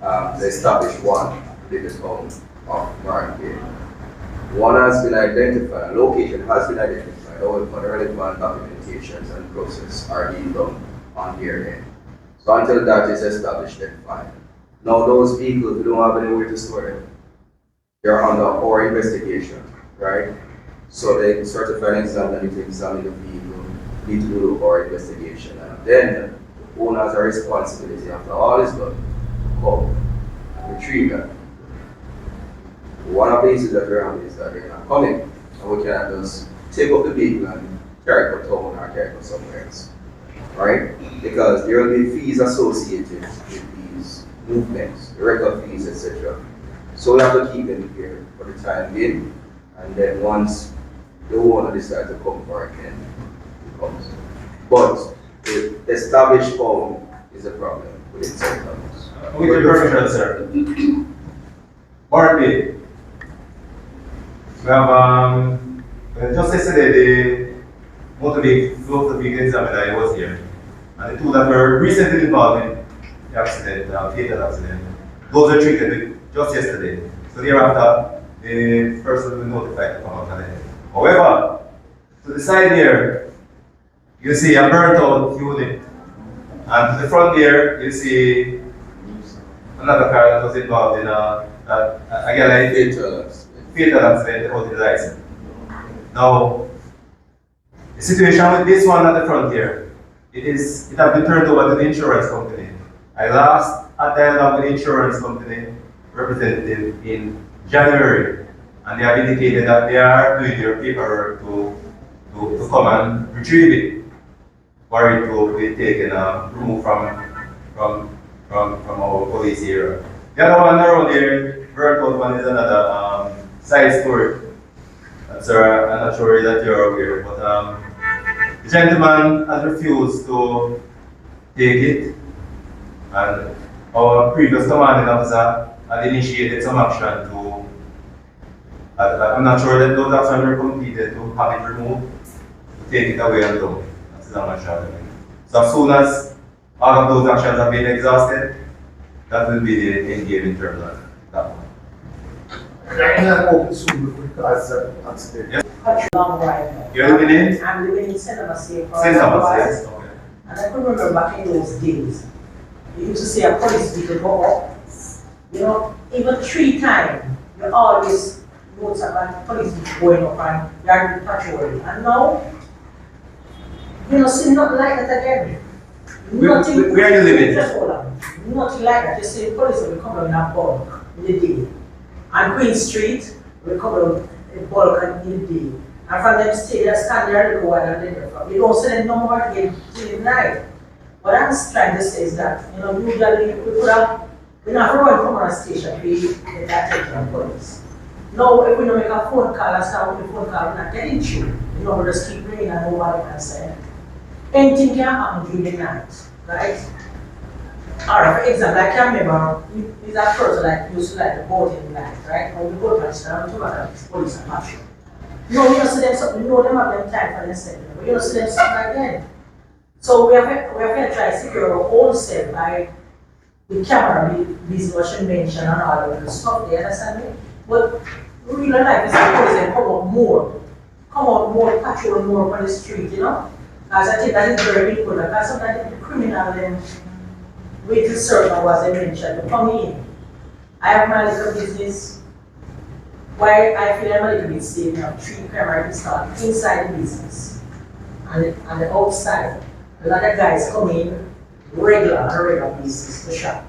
to establish one biggest home of Morant. One has been identified, location has been identified, all the relevant documentations and process are being done on their end. So until that is established, then fine. Now those vehicles, we don't have anywhere to store them. They're under our investigation, right? So they certify and examine the vehicle, need to do our investigation. And then the owner has a responsibility after all is done, come retrieve them. One of the issues that we're having is that they're not coming, and we cannot just take up the vehicle and carry it to town or carry it somewhere else, right? Because there will be fees associated with these movements, the record fees, etc. So we have to keep them here for the time being, and then once the owner decides to come for it, then it comes. But the established home is a problem within St. Thomas. With your permission, sir. Morant, we have just yesterday the motor vehicle examiner was here, and the two that were recently involved in the accident, fatal accident, those are treated with just yesterday. So thereafter, the person will be notified to come out and however, to the side here, you see a burnt out unit, and to the front here, you see another car that was involved in fatal accident out in the license. Now, the situation with this one at the front here, it has been turned over to the insurance company. I last had dialogue with the insurance company representative in January, and they have indicated that they are doing their paperwork to come and retrieve it, for it to be taken removed from our police area. The other one around here, burnt out one, is another side story. Sir, I'm not sure that you're aware, but the gentleman has refused to take it, and our previous commanding officer had initiated some action to, I'm not sure that those actions were completed, to have it removed, to take it away and down. That's how much I mean. So as soon as all of those actions have been exhausted, that will be the end game in terms of that one. Long ride. You're living in? I'm living in St. Thomas here for St. Thomas, yes. Okay. And I could remember back in those days, you used to see a police vehicle go up, you know, even 3 times, you always notice a police vehicle going up and you're patrolling. And now, you know, see nothing like that again. Where are you living? Just hold on. Nothing like that. You see police will come in a bulk in the day. And Queen Street will come in bulk in the day. And from them stay there, stand there, go and then you don't see them no more again till the night. What I'm trying to say is that, you know, usually we could have, we have run from our station, we get that attention of police. Now, if we don't make a phone call and start with the phone call, we're not getting through. You know, we just keep ringing and nobody can say. Anything can happen during the night, right? Alright, for example, I can remember, is that person like used to like the boating night, right? When we go to the stand, we talk about police and patrol. No, you don't see them something, no, them have them time for themselves, but you don't see them something again. So we have to try to secure our own self by the camera, the business you mentioned and all of the stuff, they understand me? But we really like this because they come out more, patrol more on the street, you know? As I think that is very important, because sometimes the criminal them wait to serve, as I mentioned, to come in. I have my little business. Why I feel I'm a little bit safe now, 3 cameras installed inside the business and the outside. A lot of guys come in regular business to shop,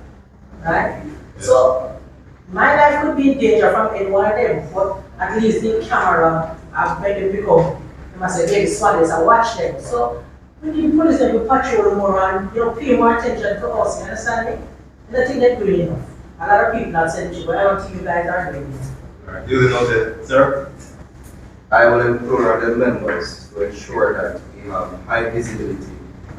right? So my life could be in danger from any one of them, but at least the camera have made them become, I must say, very smart, I watch them. So we need police to patrol more and pay more attention to us, you understand me? And I think they're doing enough. A lot of people are saying, but I don't think you guys are doing enough. Alright, duly noted. Sir? I will implore the members to ensure that we have high visibility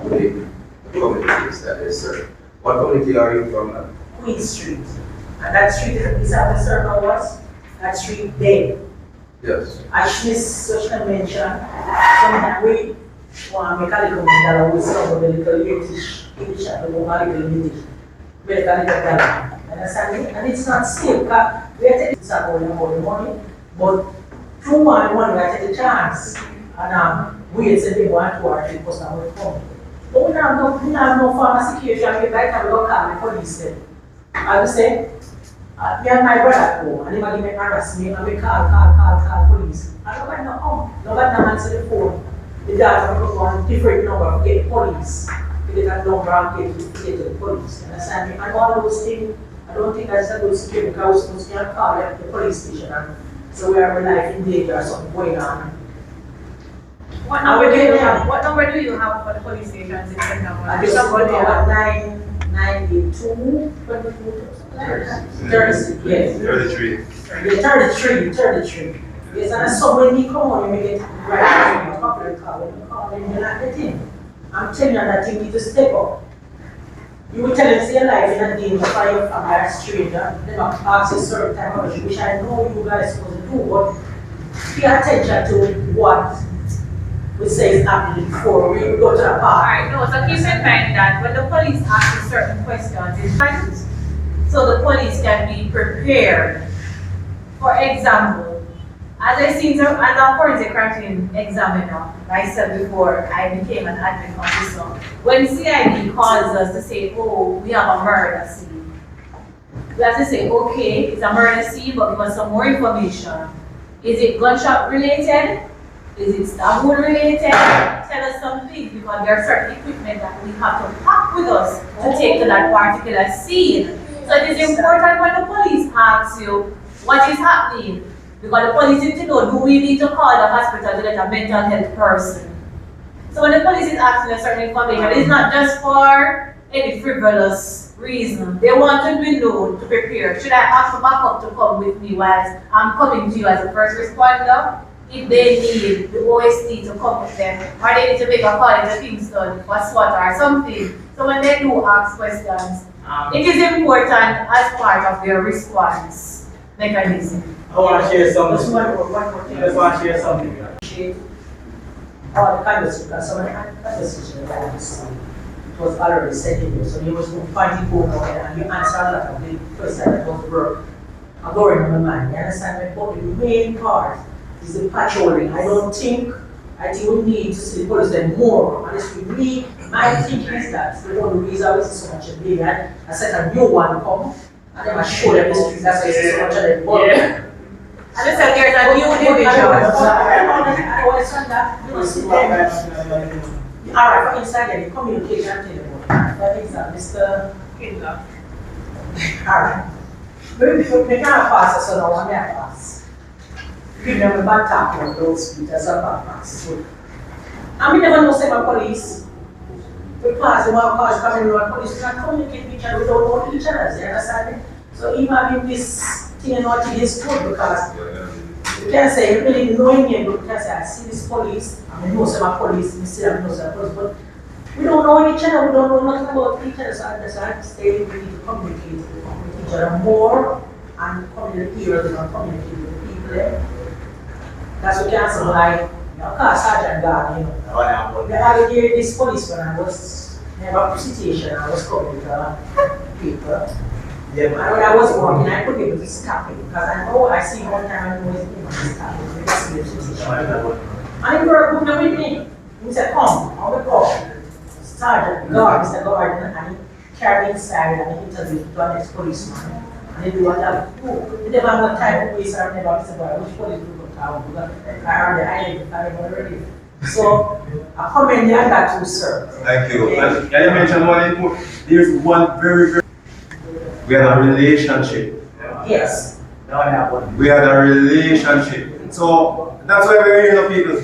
within the communities that they serve. What community are you from now? Queen Street. And that street is how the circle was. That street dead. Yes. As Miss Sushna mentioned, sometimes we want to make a little bit that we sell with a little English and we want a little English. We make a little dollar. Understand me? And it's not safe. We are taking this about the money, but through one we are taking a chance. And we say they want to our 3 customers will come. But we have no pharmacy situation. We like to look at the police. I will say, me and my brother at home, and anybody may harass me, and we call police. And nobody no come. Nobody no answer the phone. The data will go on different number to get police. To get that number and get to the police. You understand me? And all those things, I don't think that's a good security because we can call the police station and so we have a life in danger or something going on. What number do you have for the police stations in Kenya? I just got about 992, 36, yes. 33. Yeah, 33. Yes, and so when you come on, you make it right on public car. When you call them, you're not getting. I'm telling you that you need to step up. You will tell them, say your life in a danger for your family or a stranger. They don't ask you a certain time, which I know you guys supposed to do, but pay attention to what we say is happening before we go to the park. Alright, no, so keep in mind that when the police ask you certain questions, it's right, so the police can be prepared. For example, as a forensic crime examiner, I said before I became an admin officer, when CID calls us to say, oh, we have a murder scene, we have to say, okay, it's a murder scene, but we want some more information. Is it gunshot related? Is it stab wound related? Tell us some things because there are certain equipment that we have to pack with us to take to that particular scene. So it is important when the police asks you what is happening. Because the police need to know, do we need to call the hospital to get a mental health person? So when the police is asking a certain information, it's not just for any frivolous reason. They want to be known to prepare. Should I ask for backup to come with me while I'm coming to you as a first responder? If they need the OST to come with them, or they need to make a call in the Kingston for SWAT or something. So when they do ask questions, it is important as part of their response mechanism. I want to share something. Just one more thing. I just want to share something. All the conversation, because some of the conversation that I was it was already said in there, so there was no fighting going on and you answer a lot of the questions that was work are going on my mind. You understand me? But the main part is the patrolling. I think we need to see the police then more. Honestly, my thinking is that the only reason we see so much of them, I said a new one come and then I show them the streets, that's why you see so much of them. But, and listen, there's a new division. I always said that. You see them. Alright, for inside there, the communication thing. For example, Mr. Kindler. Alright. We can't pass, so no one can pass. Give them a bad tap on those feet as a bad pass. And we never know say my police. We pass, the one cars coming around, police can communicate with each other without knowing each other. You understand me? So even having this you know what it is good because you can say you really know me, but because I see this police, I know some police, I see them know some police, but we don't know each other, we don't know nothing about each other, so that's why I say we need to communicate with each other more and communicate and communicate with the people there. That's what can say like, you know, call Sergeant Guard, you know. The other day, this policeman, I was never situation, I was coming with people. Yeah, and when I was walking, I couldn't be able to stop it because I know I see one time I know he's going to stop it. And he worked with me. He said, come, I will come. Sergeant, guard, Mr. Gordon, and he carried me inside and he interviewed the next policeman. And he do what I do. He never have no time to waste or never Mr. Gordon, which police do go town because I already identified him already. So, I commend you on that too, sir. Thank you. And can you mention one more? There's one very we had a relationship. Yes. We had a relationship. So that's why we're here, people.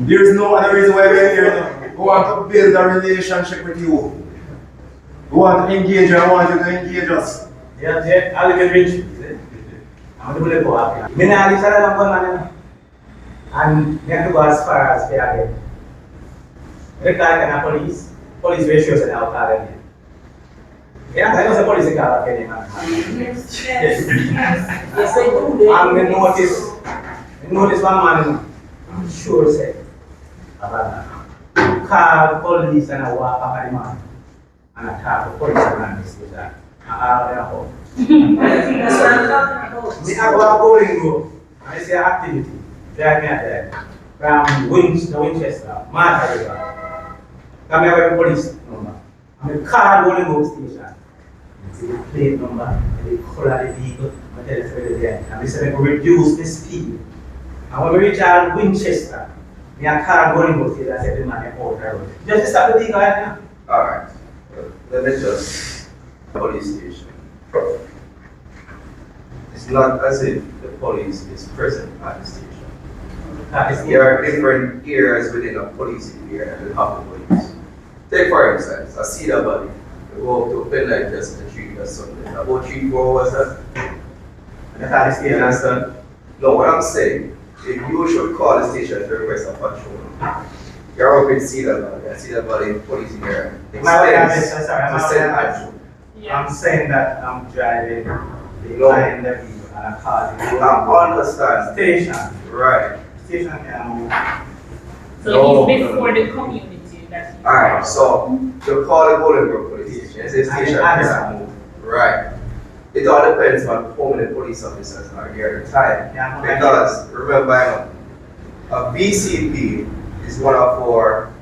There is no other reason why we're here. We want to build a relationship with you. We want to engage you. I want you to engage us. Yeah, I'll get rich. I'm going to go up. I and we have to go as far as fair. The car can police ratios and our yeah, I know the police car getting yes, they do. I'm going to notice one man, I'm sure said, car police and a walk up and man, and a car police and this with that. That's what I'm talking about. We have a bowling group, and it's an activity. Drive me at there. From Winchester, Martha River. Come here with the police number. I'm a car bowling group station. See the plate number, the color of the vehicle, I tell you where they are. And we say we reduce the speed. And when we reach out Winchester, we have a car bowling group station, I said the man out the road. Just stop the vehicle right now. Alright. Let me just police station. It's not as if the police is present at the station. There are different areas within a police area that will have the police. Take for instance, a Cedar Valley. You go up to Penlight just to treat or something. About 3-4 hours that. You understand? No, what I'm saying, if you should call the station to request a patrol, you're up in Cedar Valley, and Cedar Valley police area. I'm saying that I'm driving behind the vehicle and I'm calling. I understand. Station. Right. Station can move. So he's before the community. Alright, so you call the Bolingbroke police station, it's a station can move. Right. It all depends on how many police officers are here at the time. Because remember, a BCP is one of our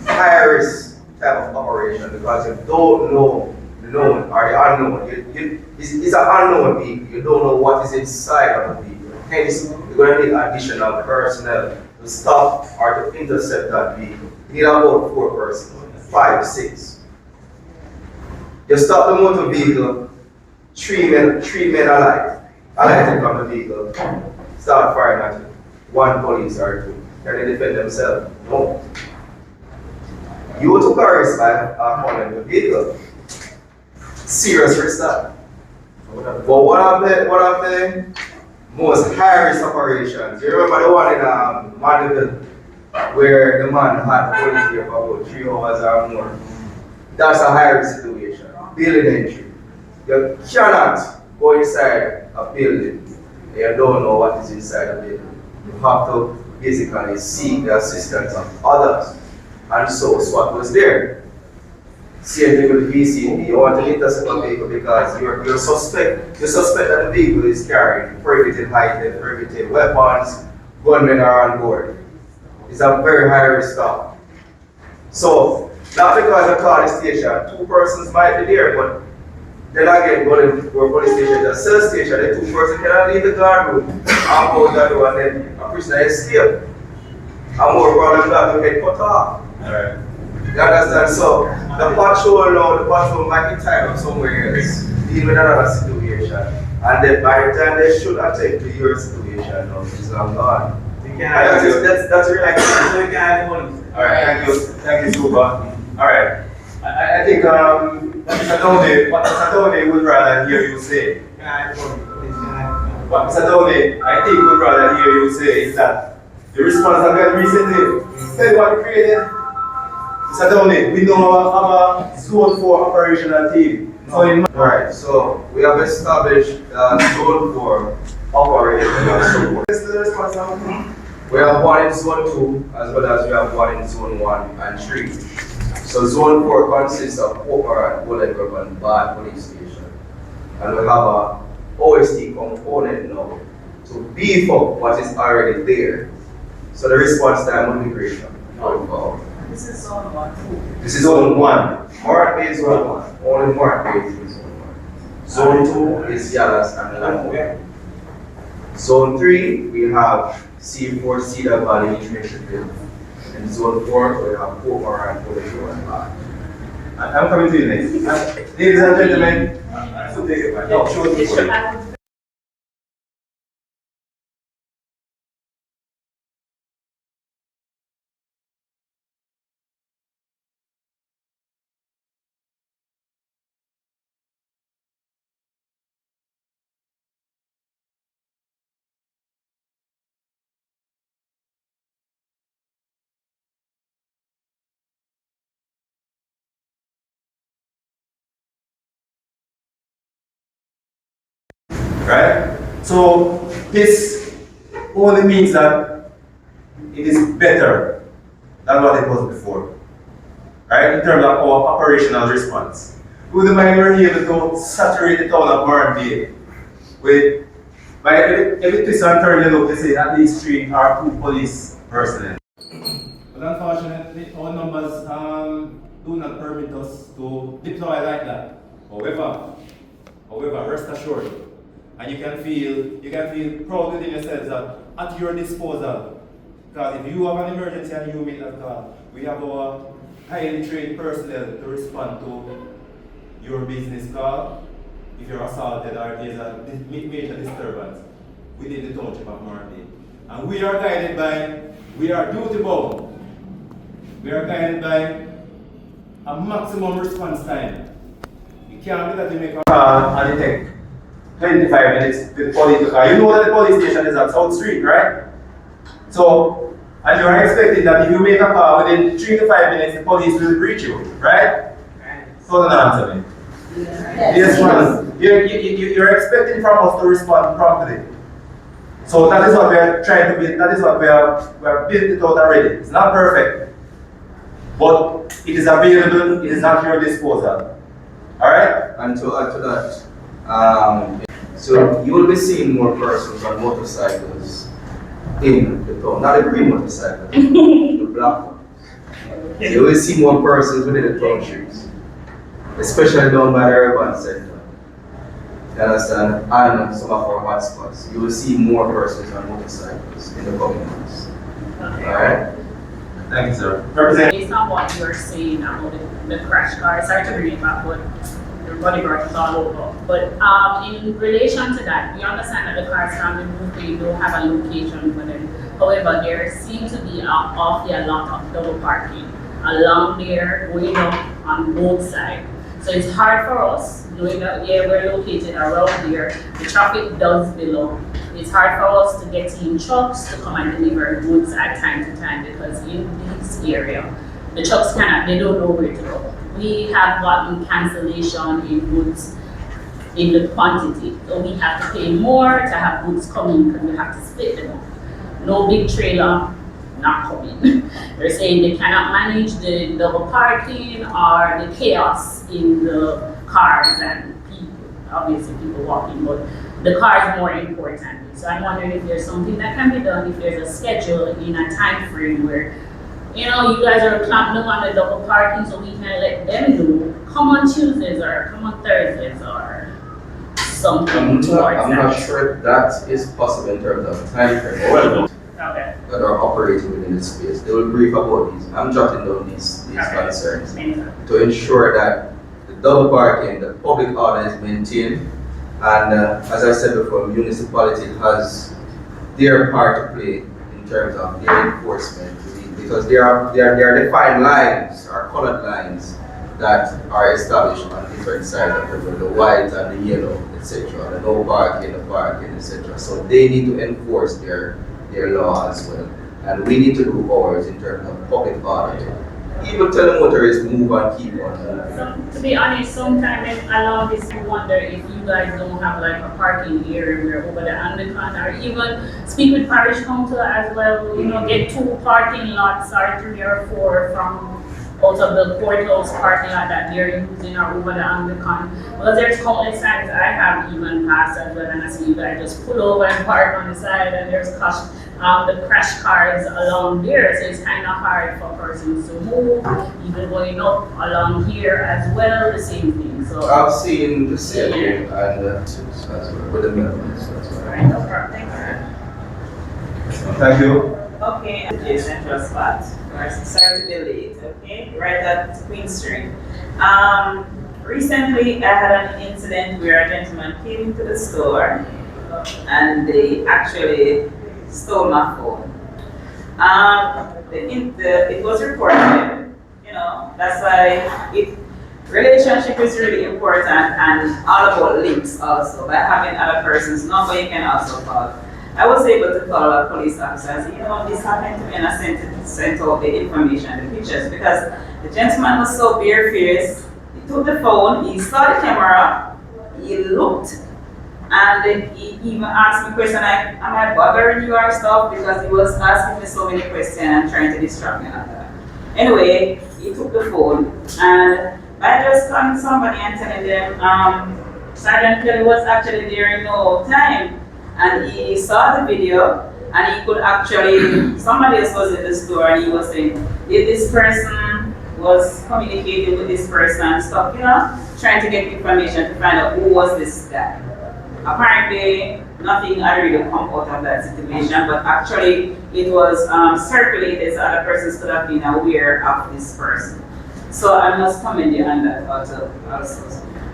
high risk type of operation because you don't know the known or the unknown. It's an unknown vehicle, you don't know what is inside of the vehicle. Hence, you're going to need additional personnel to stop or to intercept that vehicle. You need about 4 persons, 5, 6. You stop the motor vehicle, 3 men alighted from the vehicle, start firing at you. 1 police or 2. Can they defend themselves? No. You took a risk by calling the vehicle. Serious risk that. But one of the most high risk operations, you remember the one in Mandeville where the man had the police here for about 3 hours or more? That's a high risk situation. Building entry. You cannot go inside a building and you don't know what is inside the building. You have to basically seek the assistance of others. And so SWAT was there. Same thing with the BCP. You want to intercept a vehicle because you suspect that the vehicle is carrying prohibited items, prohibited weapons, gunmen are on board. It's a very high risk stop. So, not because I call the station, 2 persons might be there, but then again, go to a police station, the cell station, the 2 persons cannot leave the guard room and close that door and then a prisoner escape. And more problem that to get cut off. Alright. You understand? So, the patrol might be tied up somewhere else, deal with another situation. And then by the time they should attend to your situation, it's long gone. That's really Alright, thank you, Super. Alright. I think what Mr. Tony would rather hear you say. what Mr. Downey, I think would rather hear you say is that the response that we had recently, tell you what we created. Mr. Downey, we know our Zone 4 operational team. Alright, so we have established Zone 4 operational support. This is the response now. We have one in Zone 2 as well as we have one in Zone 1 and 3. So Zone 4 consists of Morant, Wollongong and Bath Police Station. And we have a OST component now to beef up what is already there. So the response time will be greater going forward. This is Zone 1. This is Zone 1. Morant Bay is Zone 1. Only Morant Bay is Zone 1. Zone 2 is Yalas and Lambo. Zone 3, we have C4 Cedar Valley International. In Zone 4, we have Morant, Wollongong and Bath. I'm coming to you next. Ladies and gentlemen, so take it back. No, show it before you. Right? So this only means that it is better than what it was before. Right? In terms of our operational response. With the mind we're able to saturate the town of Morant Bay with by every twist and turn you look, they say at least 3 or 2 police personnel. But unfortunately our numbers do not permit us to deploy like that. However, rest assured, and you can feel proud within yourselves that at your disposal, because if you have an emergency and you make that call, we have our highly trained personnel to respond to your business call. If you're assaulted or there's a major disturbance within the township of Morant Bay. And we are guided by, we are duty bound. We are guided by a maximum response time. It can't be that you make a call and it takes 25 minutes to the police car. You know that the police station is at South Street, right? So, and you are expecting that if you make a call within 3 to 5 minutes, the police will reach you, right? So then answer me. Yes, man. You're expecting from us to respond promptly. So that is what we are trying to build. That is what we are built it out already. It's not perfect, but it is available. It is at your disposal. All right. And to add to that, so you will be seeing more persons on motorcycles in the town, not the green motorcycles, the black ones. So you will see more persons within the townships, especially down by the urban center. You understand? And some of our hotspots. You will see more persons on motorcycles in the coming months. Okay. Alright? Thank you, sir. Based on what you were saying about the crash car, sorry to bring it back, but your bodyguard is all over. But in relation to that, we understand that the cars can be moved, they don't have a location for them. However, there seems to be awfully a lot of double parking along there, going up on both sides. So it's hard for us, knowing that we're located around there, the traffic does build up. It's hard for us to get in trucks to come and deliver goods at time to time because in this area, the trucks they don't know where to go. We have gotten cancellation in goods in the quantity. So we have to pay more to have goods coming because we have to split them up. No big trailer, not coming. They're saying they cannot manage the double parking or the chaos in the cars and people. Obviously people walking, but the car is more important. So I'm wondering if there's something that can be done, if there's a schedule in a time frame where, you guys are clamping on the double parking so we can let them know, come on Tuesdays or come on Thursdays or something I'm not sure that is possible in terms of time frame. Okay. That are operating within the space. They will brief about these. I'm jotting down these concerns to ensure that the double parking, the public order is maintained. And as I said before, municipality has their part to play in terms of their enforcement, because there are defined lines or colored lines that are established on different sides of the road, the white and the yellow, the etc. The no parking, etc. So they need to enforce their law as well. And we need to do ours in terms of public order. Even tell the motorists move and keep on moving. So, to be honest, sometimes along this, you wonder if you guys don't have like a parking area where over the undercon, or even speak with parish council as well, you know, get 2 parking lots or 3 or 4 from out of the courthouse parking lot that they're using or over the undercon. Well, there's countless times I have even passed as well, and I see you guys just pull over and park on the side, and there's the crash cars along there, so it's kind of hard for persons to move. Even going up along here as well, the same thing. So I've seen the same thing, and as well with the minimums. Right, no problem. Thank you. Okay, central spot. Sorry to be late. Okay, right at Queen Street. Recently, I had an incident where a gentleman came into the store and they actually stole my phone. It was reported. You know, that's why relationship is really important, and all about links also. By having other person's number, you can also call. I was able to call a police officer and say, you know, this happened to me, and I sent out the information, the pictures, because the gentleman was so barefaced. He took the phone, he saw the camera, he looked, and he even asked me questions like, am I bothering you or stuff? Because he was asking me so many questions and trying to distract me like that. Anyway, he took the phone, and I just calling somebody and telling them, Sergeant Kelly was actually there in no time. And he saw the video, and he could actually, somebody else was in the store, and he was saying, if this person was communicating with this person and stuff, you know, trying to get information to find out who was this guy. Apparently, nothing had really come out of that situation, but actually, it was circulated so other persons could have been aware of this person. So I must commend you on that also.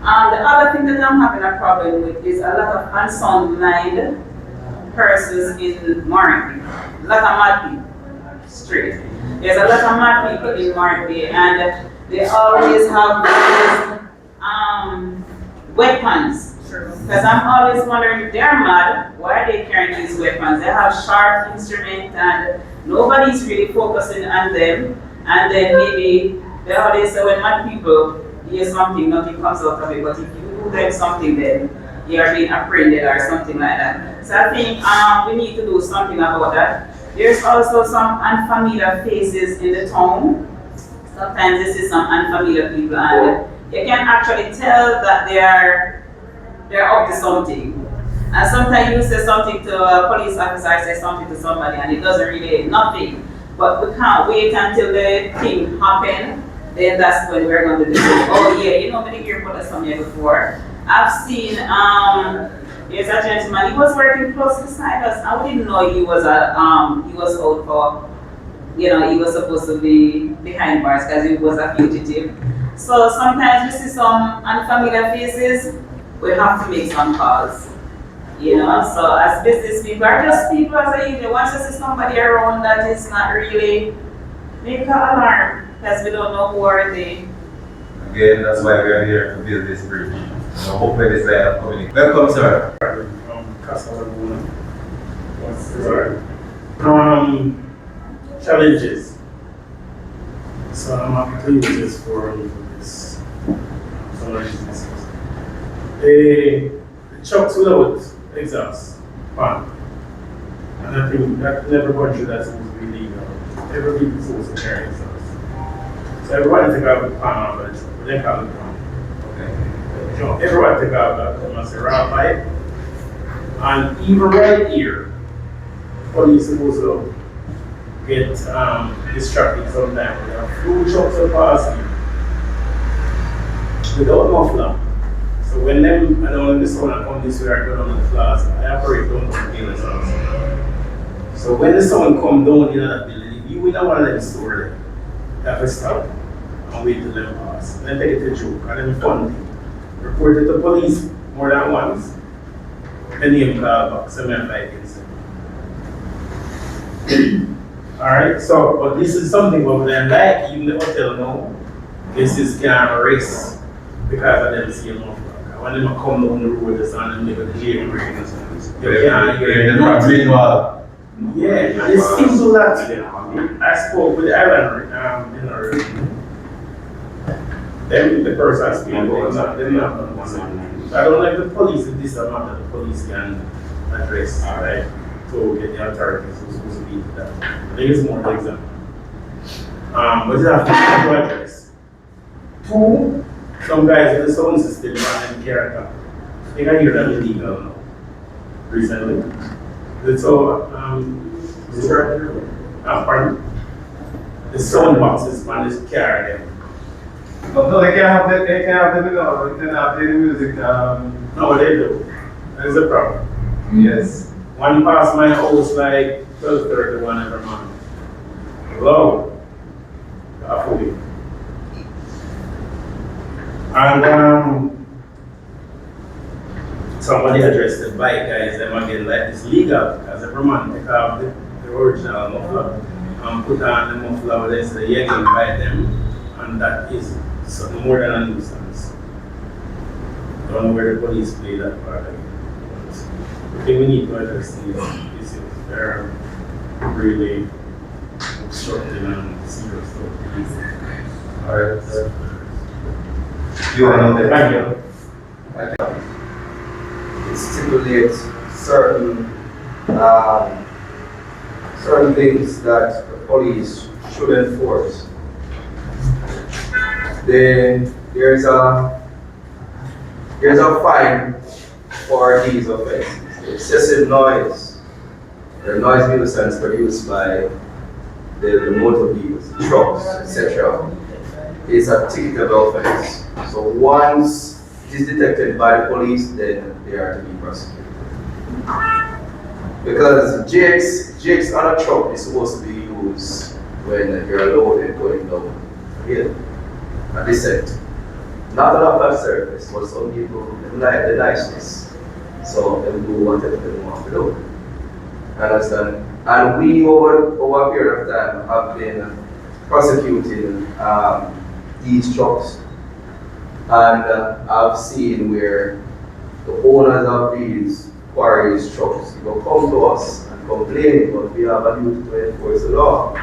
The other thing that I'm having a problem with is a lot of unsound mind persons in Morant. A lot of mad people, straight. There's a lot of mad people in Morant, and they always have these weapons. Because I'm always wondering if they're mad, why are they carrying these weapons? They have sharp instruments, and nobody's really focusing on them. And then maybe they always say when mad people hear something, nothing comes out of it. But if you do them something, then you are being apprehended or something like that. So I think we need to do something about that. There's also some unfamiliar faces in the town. Sometimes this is some unfamiliar people, and you can actually tell that they're up to something. And sometimes you say something to a police officer, say something to somebody, and it doesn't really nothing. But we can't wait until the thing happens. Then that's when we're going to do it. Oh yeah, you know, many hear about something before. I've seen there's a gentleman. He was working close beside us. I didn't know he was out for, you know, he was supposed to be behind bars because he was a fugitive. So sometimes we see some unfamiliar faces. We have to make some calls. You know, so as business people, are just people as a usual. Once you see somebody around that is not really, make an alarm. Because we don't know who are they. Again, that's why we are here to build this bridge. So hopefully this line of community. Welcome, sir. Challenges. So I'm happy to use this forum for this. Some of these businesses. The trucks without exhaust fan. And I think that in every country that's supposed to be legal. Every people supposed to carry exhaust. So everybody take out the pan off of the truck. They call it pan. Okay. You know, everybody take out that Masera pipe. And even right here, police supposed to get distracted sometimes. There are few trucks are passing without muffler. So when them, I don't want this one I come this way, I go down the plaza. I operate down to the dealer's house. So when the someone come down in that building, you will not want to let the store there. You have to stop and wait till them pass. Then take it to joke and then fun thing. Report it to police more than once. Then name call back, 7 against them. Alright, so but this is something what we like, even the hotel know, this is kind of a race because of them seeing more. when them come down the road, it's on them make a jailbreak and stuff. You Yeah, can't hear the them. problem wall. Yeah, and it seems to that I spoke with the island, the person I speak with, they're not listening. I don't like the police, if this is a matter the police can address, right? To get the authorities who's supposed to be to that. I think it's more the example. But you have to address. Two, some guys with the sound system and character. I think I hear that illegal now. Recently. So, pardon? The sound boxes on this car again. No, they can't have that. They can't have the video. They can't have the music. No, they do. That is a problem. Yes. One past my house like 12:31 every morning. Hello. Fully. And somebody addressed the bike guys, them again, like it's legal as every man take off the original muffler and put on the muffler where they say you can buy them, and that is something more than a nuisance. Don't know where the police play that part again. I think we need to address these issues. They're really obstructive and serious. Alright. You want to thank you. It stipulates certain certain things that the police should enforce. There's a fine for these offenses. Excessive noise, the noise nuisance produced by the motor vehicles, trucks, etc., is a ticketable offense. So once it is detected by the police, then they are to be prosecuted. Because jigs on a truck is supposed to be used when you're loaded going down a hill, a descent. Not a lot of service, but some people like the niceness. So they do whatever they want to do. Understand? And we over a period of time have been prosecuting these trucks. And I've seen where the owners of these quarries trucks will come to us and complain, but we have a duty to enforce the law.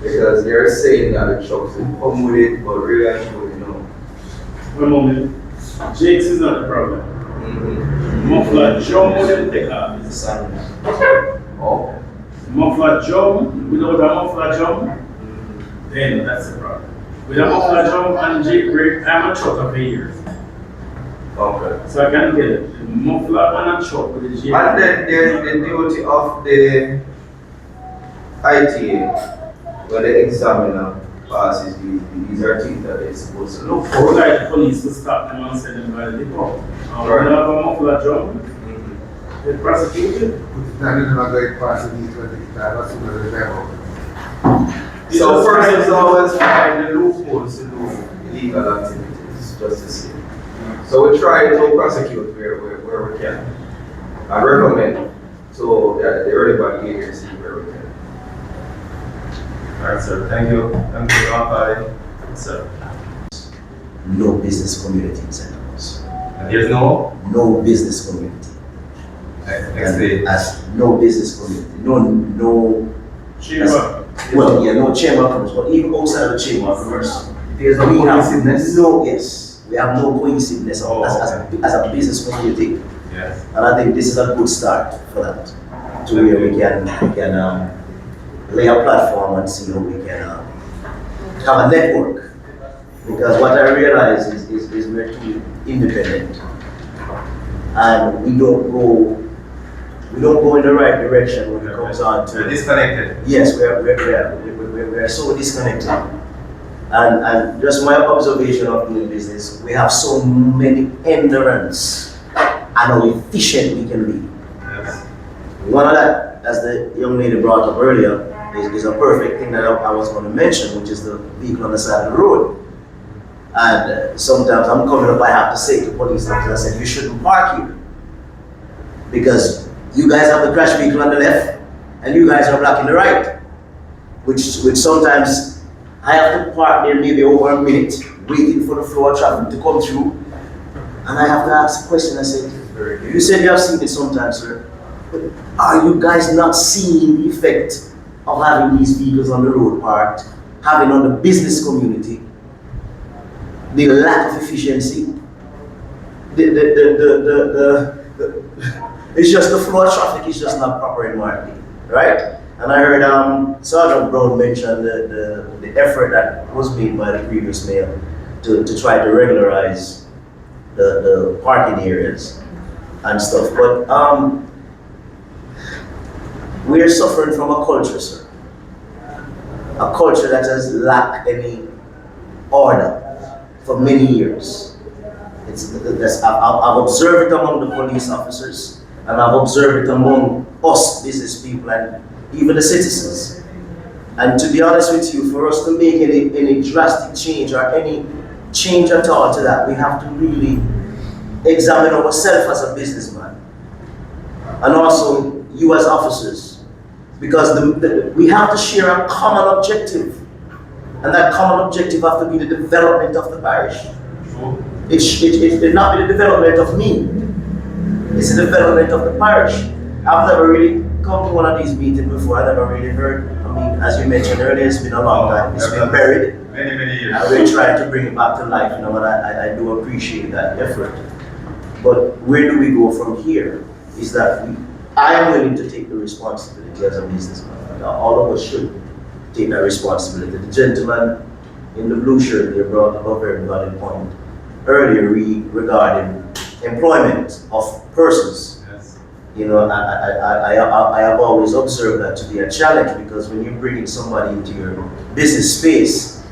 Because they're saying that the trucks will come with it, but really and truly no. One moment. Jakes is not the problem. Muffler jump wouldn't take off. It's a sound. Oh. Muffler jump, without a muffler jump, then that's the problem. With a muffler jump and jailbreak, I'm a trucker for years. Okay. So I can get it. The muffler and a truck with the jailbreak. And then there's the duty of the ITA when the examiner passes these are things that they're supposed to look for. Like the police to stop them and send them by the depot. And when they have a muffler jump, they prosecute it. So persons always find the loopholes to do illegal activities, just to see. So we try to prosecute where we can. I recommend so that the relevant agency where we can. Alright, sir. Thank you. Thank you, Rafael. Sir. No business community in St. Louis. There's no? No business community. Explain. As no business community. No. Chamber. Well, yeah, no chamber of commerce, but even outside of the chamber of commerce. There's no cohesiveness? No, yes. We have no cohesiveness as a business community. Yes. And I think this is a good start for that. To where we can lay a platform and see how we can have a network. Because what I realize is we're too independent. And we don't go in the right direction when it comes on to. We're disconnected. Yes, we're so disconnected. And just my observation of doing business, we have so many hindrances and how efficient we can be. Yes. One of that, as the young lady brought up earlier, is a perfect thing that I was going to mention, which is the vehicle on the side of the road. And sometimes I'm coming up, I have to say to police officers, I said, you shouldn't park here. Because you guys have the crash vehicle on the left, and you guys are blocking the right. Which sometimes I have to park there maybe over a minute, waiting for the flow of traffic to come through. And I have to ask a question. I said, you said you have seen it sometimes, sir. But are you guys not seeing the effect of having these vehicles on the road parked, having on the business community, the lack of efficiency? It's just the flow of traffic is just not proper in Martin, right? And I heard Sergeant Brown mention the effort that was made by the previous mayor to try to regularize the parking areas and stuff. But we are suffering from a culture, sir. A culture that has lacked any order for many years. I've observed it among the police officers, and I've observed it among us business people and even the citizens. And to be honest with you, for us to make any drastic change or any change at all to that, we have to really examine ourselves as a businessman. And also you as officers. Because we have to share a common objective. And that common objective has to be the development of the parish. It should not be the development of me. It's the development of the parish. I've never really come to one of these meetings before. I never really heard. I mean, as you mentioned earlier, it's been a long time. It's been buried. Many years. I've been trying to bring it back to life, and I do appreciate that effort. But where do we go from here? Is that I am willing to take the responsibility as a businessman. All of us should take that responsibility. The gentleman in the blue shirt there brought up a very valid point earlier regarding employment of persons. Yes. You know, I have always observed that to be a challenge, because when you're bringing somebody into your business space,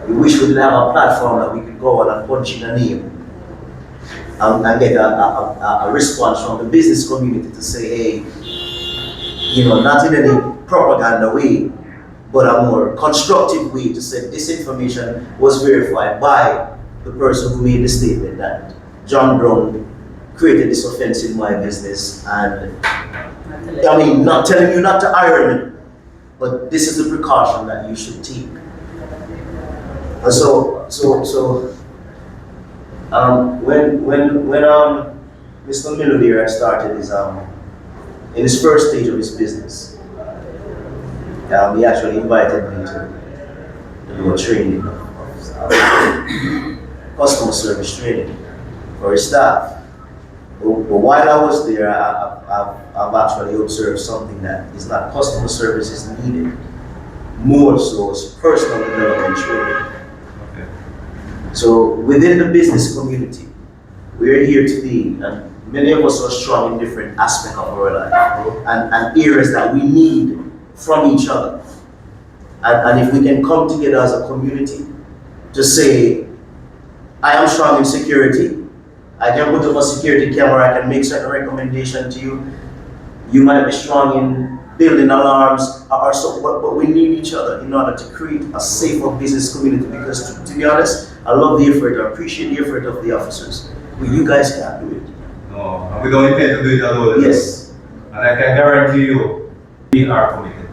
we wish we could have a platform that we could go on and punch in a name and get a response from the business community to say, hey, you know, not in any propaganda way, but a more constructive way to say this information was verified by the person who made the statement that John Brown created this offense in my business, and I mean, not telling you not to iron it, but this is the precaution that you should take. And when Mr. Miller here had started his in his first stage of his business, he actually invited me to do a training, customer service training for his staff. But while I was there, I've actually observed something that is not customer service is needed, more so it's personal development training. Okay. So within the business community, we're here today, and many of us are strong in different aspects of our life and areas that we need from each other. And if we can come together as a community to say, I am strong in security, I can put up a security camera, I can make certain recommendation to you. You might be strong in building alarms or so, but we need each other in order to create a safer business community, because to be honest, I love the effort, I appreciate the effort of the officers, but you guys can't do it. No, and we don't intend to do it alone. Yes. And I can guarantee you, we are committed.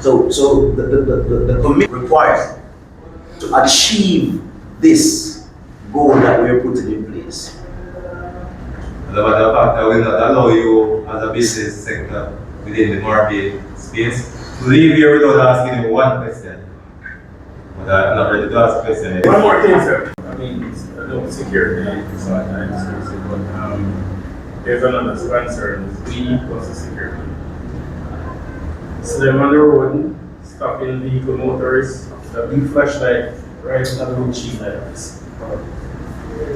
So the commitment required to achieve this goal that we are putting in place. The fact that will not allow you as a business sector within the market space to leave here without asking you one question. But I'm not ready to ask a question. One more thing, sir. I mean, no security, so I discuss it, but there's another concern, we plus the security. So them on the road, stopping vehicle motorists, the big flashlight right on the windshield like this.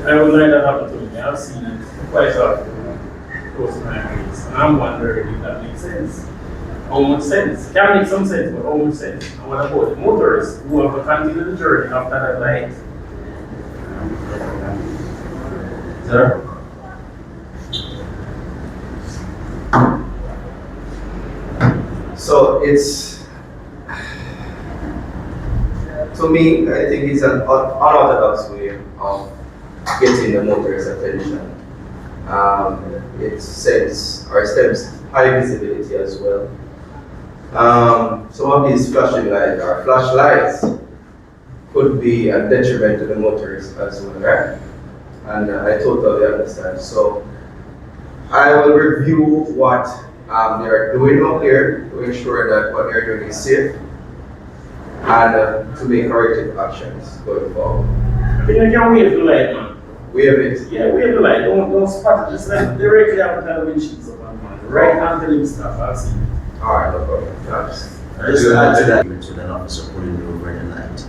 I would like that happen to me. I've seen it quite often close to my place, and I'm wondering if that makes sense. How much sense? It can make some sense, but how much sense? And what about the motorists who have to continue the journey after that light? Sir? So it's, to me, I think it's an unorthodox way of getting the motorist's attention. It stems high visibility as well. Some of these flashing lights or flashlights could be a detriment to the motorist as well, right? and I totally understand. So I will review what they are doing out there to ensure that what they're doing is safe and to make corrective actions going forward. I think I can wave the light, man. Wave it? Yeah, wave the light. Don't spot it. Just like directly after the windshields up on man. Right until him stop. I'll see. Alright, no problem. Thanks. Just to add to that, with an officer pulling me over in the night,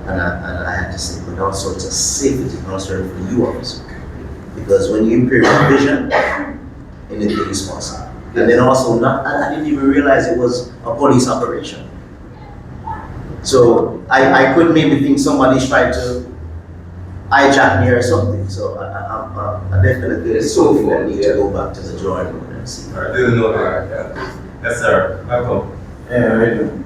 and I had to say, but also it's a safety concern for you, officer, because when you impair your vision, anything is possible. And then also, I didn't even realize it was a police operation. So I could maybe think somebody's trying to hijack me or something. So I definitely it's so need to go back to the drawing board and see. Alright, do know that. Yes, sir. Welcome. Yeah, I do.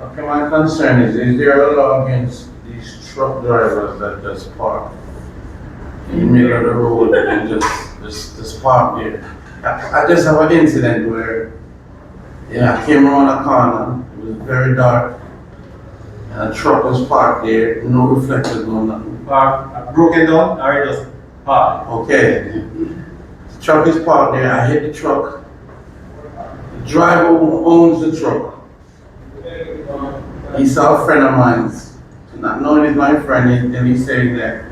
Okay, my concern is there a law against these truck drivers that just park in the middle of the road and just park there? I just have an incident where, I came around a corner, it was very dark, and a truck was parked there, no reflectors, no nothing. Broken down or just parked? Okay. The truck is parked there, I hit the truck. The driver who owns the truck, he saw a friend of mine, not knowing he's my friend, and he's saying that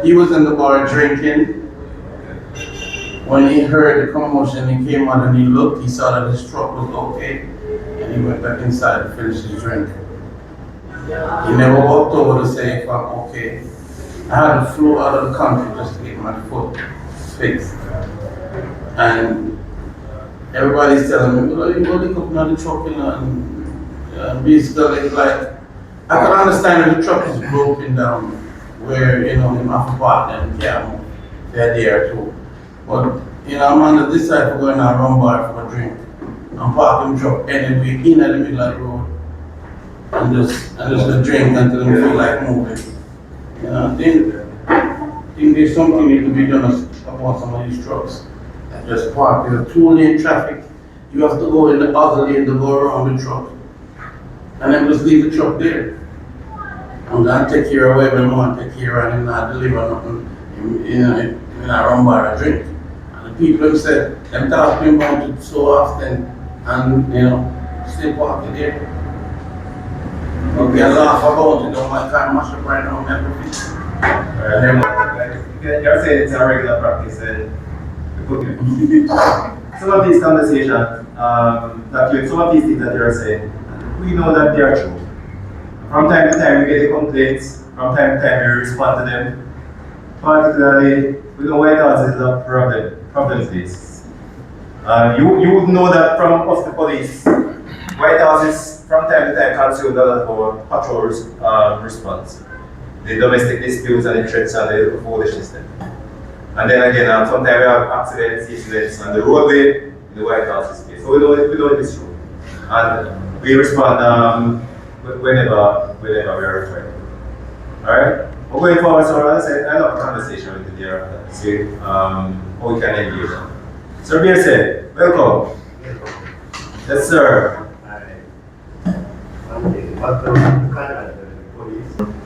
he was in the bar drinking. When he heard the commotion, he came out and he looked, he saw that his truck was okay, and he went back inside to finish his drink. He never walked over to say if I'm okay. I had to flew out of the country just to get my foot fixed. And everybody's telling me, well, you go look up at the truck, and basically, like, I can understand if the truck is broken down, where, you have to park and they're there too. But, I'm on this side for going to run bar for a drink. I'm parking truck anyway in the middle of the road and just a drink until I feel like moving. I think there's something need to be done about some of these trucks that just park. There's a 2-lane traffic. You have to go in the other lane to go around the truck. And then just leave the truck there. I'm gonna take care of whatever I want to take care of and not deliver nothing in a run bar or drink. And the people have said, them talking about it so often and still parking there. Okay, I laugh about it, my car mash up right now, everything. You're saying it's a regular practice and some of these conversations, some of these things that you're saying, we know that they are true. From time to time we get the complaints, from time to time we respond to them. Particularly, we know White House is a problem place. You would know that from us, the police, White House is from time to time consumed a lot of our patrol response. The domestic disputes and the threats and the foolishness. And then again, sometimes we have accidents, incidents on the roadway, in the White House space. So we know it is true. And we respond whenever we are required. Alright? We're going forward, so as I said, I love a conversation with you there, see how we can engage. So Beer said, welcome. Yes, sir.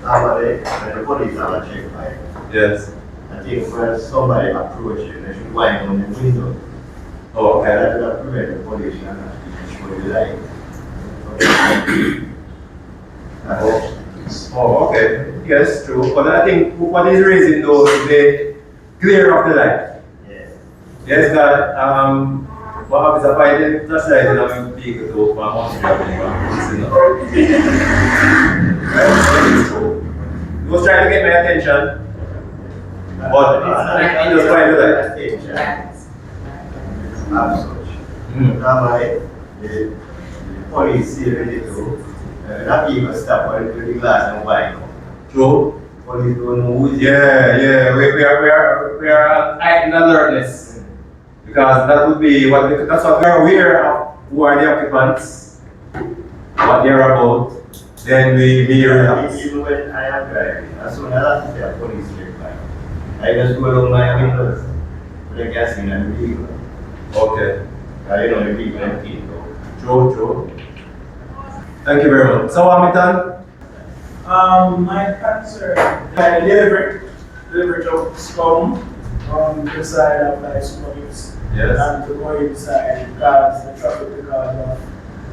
The police are a check by. Yes. I think when somebody approaches you, they should wind on the window. Oh, okay. That will prevent the police from show you light. Oh, okay. Yes, true. But I think what is raising though is the glare of the light. Yeah. Yes, that what happens if I did just like a vehicle to one month He was trying to get my attention, but he was trying to like. As such. Normally, the police see ready to not even stop on the glass and wine. True. Police don't know who is Yeah. We are heightened alertness because that would be that's what we are aware of. Who are the occupants? What they are about? Then we relax. Even when I am driving, as soon as I see a police check line, I just go down my windows, put a gas in and the vehicle. Okay. The vehicle and keep it. True. Thank you very much. So, Hamilton? My concern, I delivered delivery trucks come inside of like supermarkets. Yes. And to go inside because the traffic because of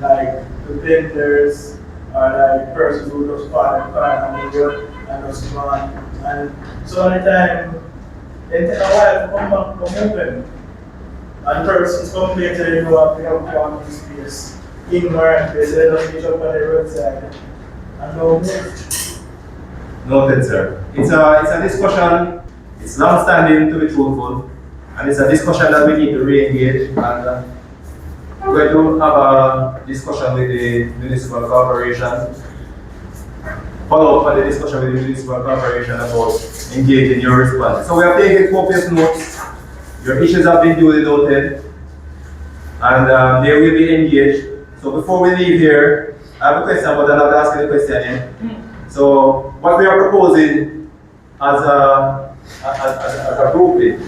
like the vendors or like persons who just park their car on the road and just gone. And so many times it takes a while to come back from open. And persons complain to them about they have parking space in Morant, they say just reach up on the roadside and no move. Noted, sir. It's a discussion, it's long-standing to be truthful, and it's a discussion that we need to re-engage, and we're going to have a discussion with the municipal corporation, follow up on the discussion with the municipal corporation about engaging your response. So we have taken copious notes, your issues have been duly noted, and they will be engaged. So before we leave here, I have a question, but I'm not asking the question yet. So what we are proposing as a grouping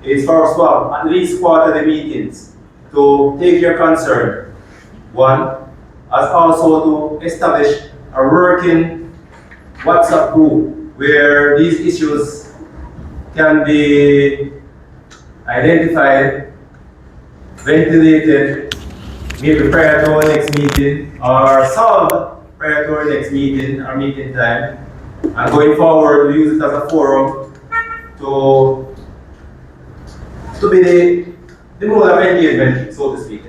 is for us to have at least quarterly meetings to take your concern. One, as also to establish a working WhatsApp group where these issues can be identified, ventilated, maybe prior to our next meeting, or solved prior to our next meeting or meeting time. And going forward, we use it as a forum to be the mode of engagement, so to speak.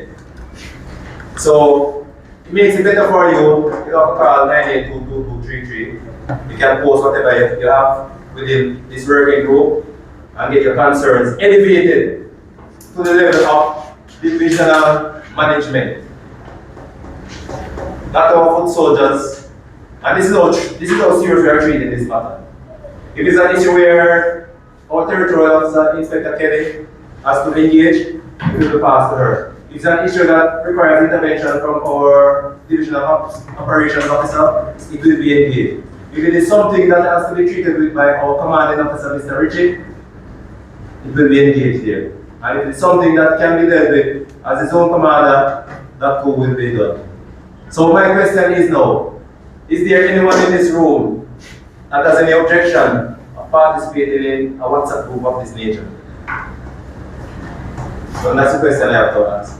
So it makes it better for you. You have to call 9822233. You can post whatever you have within this working group and get your concerns elevated to the level of divisional management. Not our foot soldiers. And this is how serious we are treating this matter. If it's an issue where our territorial officer, Inspector Kelly, has to engage, it will be passed to her. If it's an issue that requires intervention from our divisional operations officer, it will be engaged. If it is something that has to be treated with by our commanding officer, Mr. Richie, it will be engaged here. And if it's something that can be dealt with as his own commander, that too will be done. So my question is now, is there anyone in this room that has any objection of participating in a WhatsApp group of this nature? So that's the question I have to ask.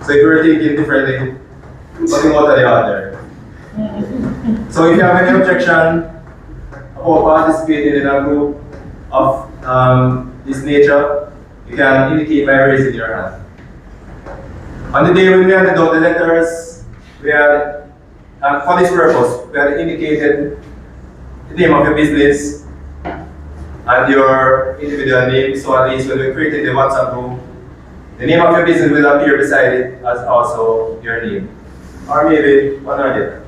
So if you're thinking differently, nothing out of the ordinary. So if you have any objection about participating in a group of this nature, you can indicate by raising your hand. On the day when we handed out the letters, we had, for this purpose, we had indicated the name of your business and your individual name, so at least when we created the WhatsApp group, the name of your business will appear beside it as also your name. Or maybe one or the other.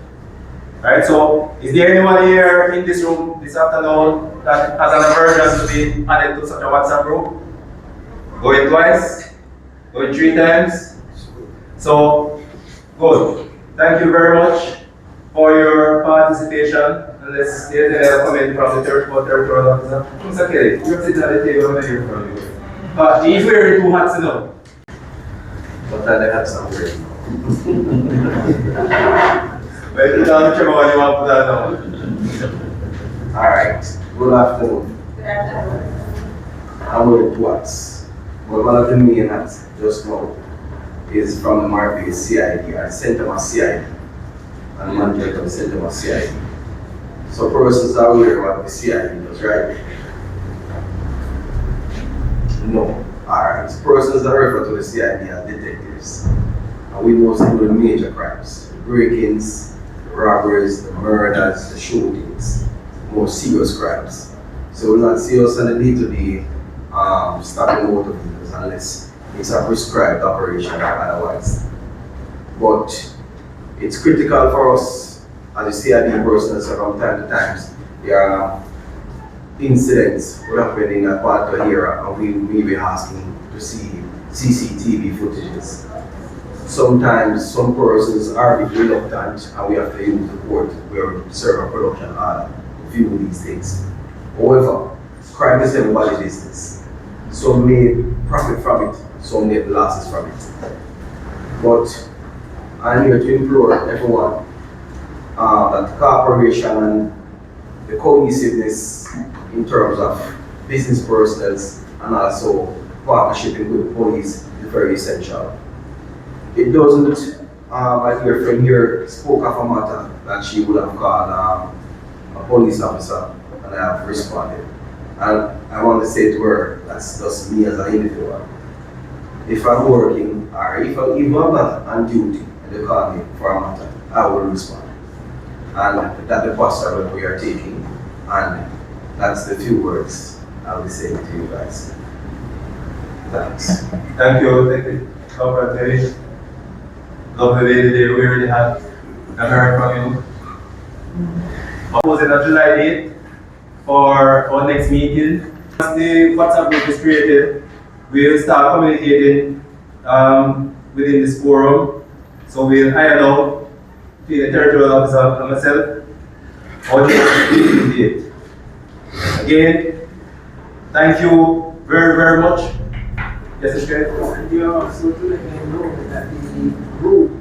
Right, so is there anyone here in this room this afternoon that has an aversion to be added to such a WhatsApp group? Going twice? Going 3 times? So, good. Thank you very much for your participation. Unless there's any other comment from the territorial officer. Mr. Kelly, you're sitting at the table over here from you. But he's wearing 2 hats enough. But the hats I'm wearing. Well, you don't care what you want to put that down. Alright, good afternoon. Good afternoon. I'm with ThemWhat. But one of the main hats just now is from the Marquis CID. I sent them a CID. And manager sent them a CID. So persons are aware what the CID does, right? No. Alright. Persons that refer to the CID are detectives. And we mostly do the major crimes. The break-ins, the robberies, the murders, the shootings, more serious crimes. So we'll not see us on the day-to-day stopping motor vehicles unless it's a prescribed operation or otherwise. But it's critical for us as a CID personnel, so from time to time, there are incidents will happen in a particular area and we may be asking to see CCTV footages. Sometimes some persons are a bit reluctant and we have to use the court where we serve a production order to view these things. However, crime is everybody's business. Some may profit from it, some may losses from it. But I'm here to implore everyone that the corporation and the cohesiveness in terms of business personnels and also partnership with the police is very essential. It doesn't, my dear friend here spoke of a matter that she would have called a police officer, and I have responded. And I want to say to her, that's just me as an individual. If I'm working, or if I'm not on duty, and they call me for a matter, I will respond. And that's the posture that we are taking, and that's the few words I will say to you guys. Thanks. Thank you, Comrade Terry. Lovely day today, we really have heard from you. Proposing a July date for our next meeting. Once the WhatsApp group is created, we will start communicating within this forum. So we'll iron out the territorial officer and myself our next meeting date. Again, thank you very, very much. Yes, it's great. And you also to let them know that the group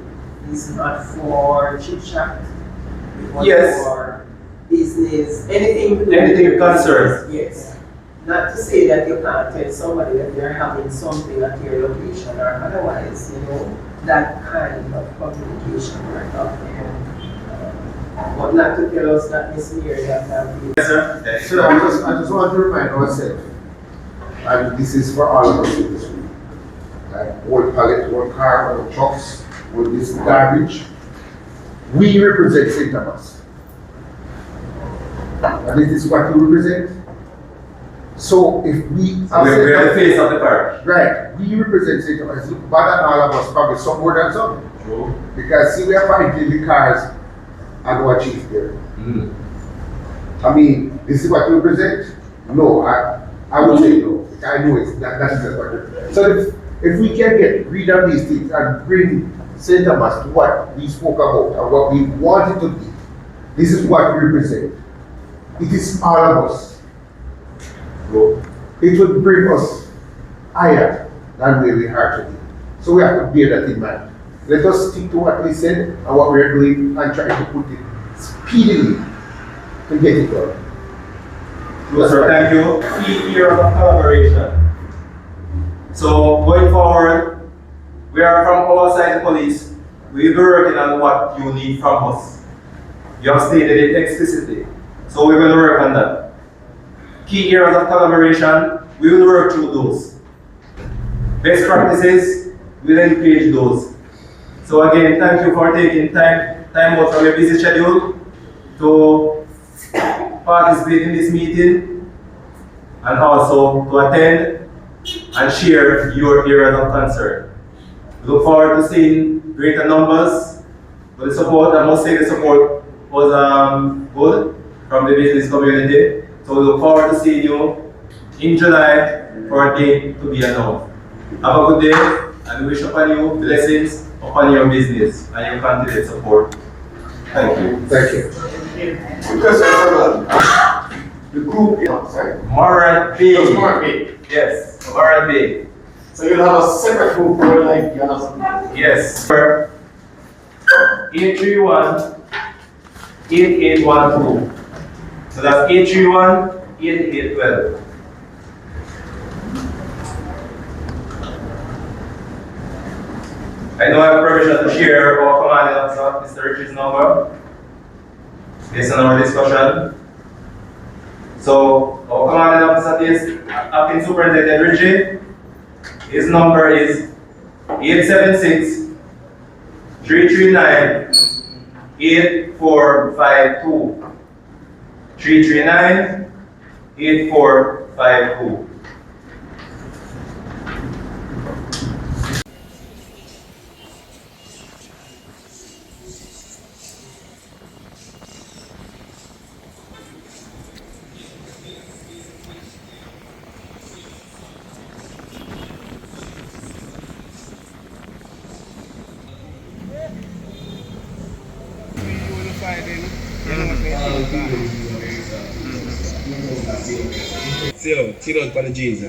is not for chit chat, but Yes. for business, anything to do Anything with concerns. Yes. Not to say that you can't tell somebody that they're having something at your location or otherwise, that kind of communication we're talking about. But not to tell us that Miss Mary that Yes, sir. Yes. So I just want to remind ourselves, and this is for all of us in this room, like old pallet, old car, old trucks, with this garbage, we represent St. Thomas. And this is what we represent. So if we are the face of the parish. Right, we represent St. Thomas. But than all of us, probably some more than some. True. Because see, we are finding the cars and what chief there. I mean, this is what we represent? No, I would say no. I know it's that is the point. So if we can get rid of these things and bring St. Thomas to what we spoke about and what we wanted to be, this is what we represent. It is all of us. It would bring us higher than where we are today. So we have to bear that in mind. Let us stick to what we said and what we are doing and try to put it speedily to get it done. Yes, sir, thank you. Key area of collaboration. So going forward, we are from our side of police. We will be working on what you need from us. You have stated it explicitly. So we will work on that. Key areas of collaboration, we will work through those. Best practices, we'll engage those. So again, thank you for taking time out from your busy schedule to participate in this meeting and also to attend and share your areas of concern. We look forward to seeing greater numbers. But the support, I must say the support was good from the business community. So we look forward to seeing you in July for a date to be announced. Have a good day and we wish upon you blessings upon your business and your continued support. Thank you. Thank you. Because the group is outside. Morant B. Just Morant B. Yes, Morant B. So you'll have a separate group for like the others? Yes. 831 8812. So that's 831 8812. I know I have permission to share our commanding officer, Mr. Rich's number, based on our discussion. So, our commanding officer is Acting Superintendent Richie. His number is 876 339 8452. 339 8452. See those for the jeans.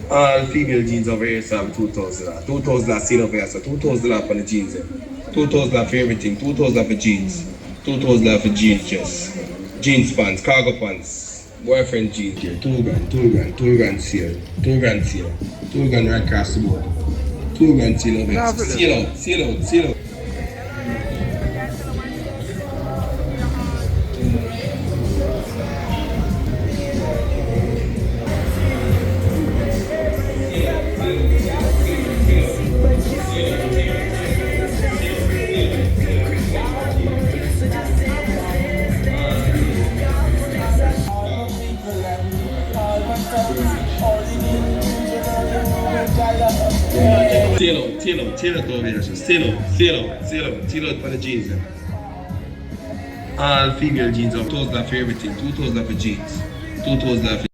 All female jeans over here, so I'm 2,000. 2,000 seen over here, so 2,000 for the jeans. 2,000 for everything, 2,000 for jeans. 2,000 for jeans, just. Jeans pants, cargo pants, boyfriend jeans here. 2 grand, 2 grand, 2 grand sale, 2 grand sale, 2 grand right across the board. 2 grand sale over here. Seal out, seal out, seal out. Tail out over here, so tail out for the jeans. All female jeans, 2,000 for everything, 2,000 for jeans, 2,000 for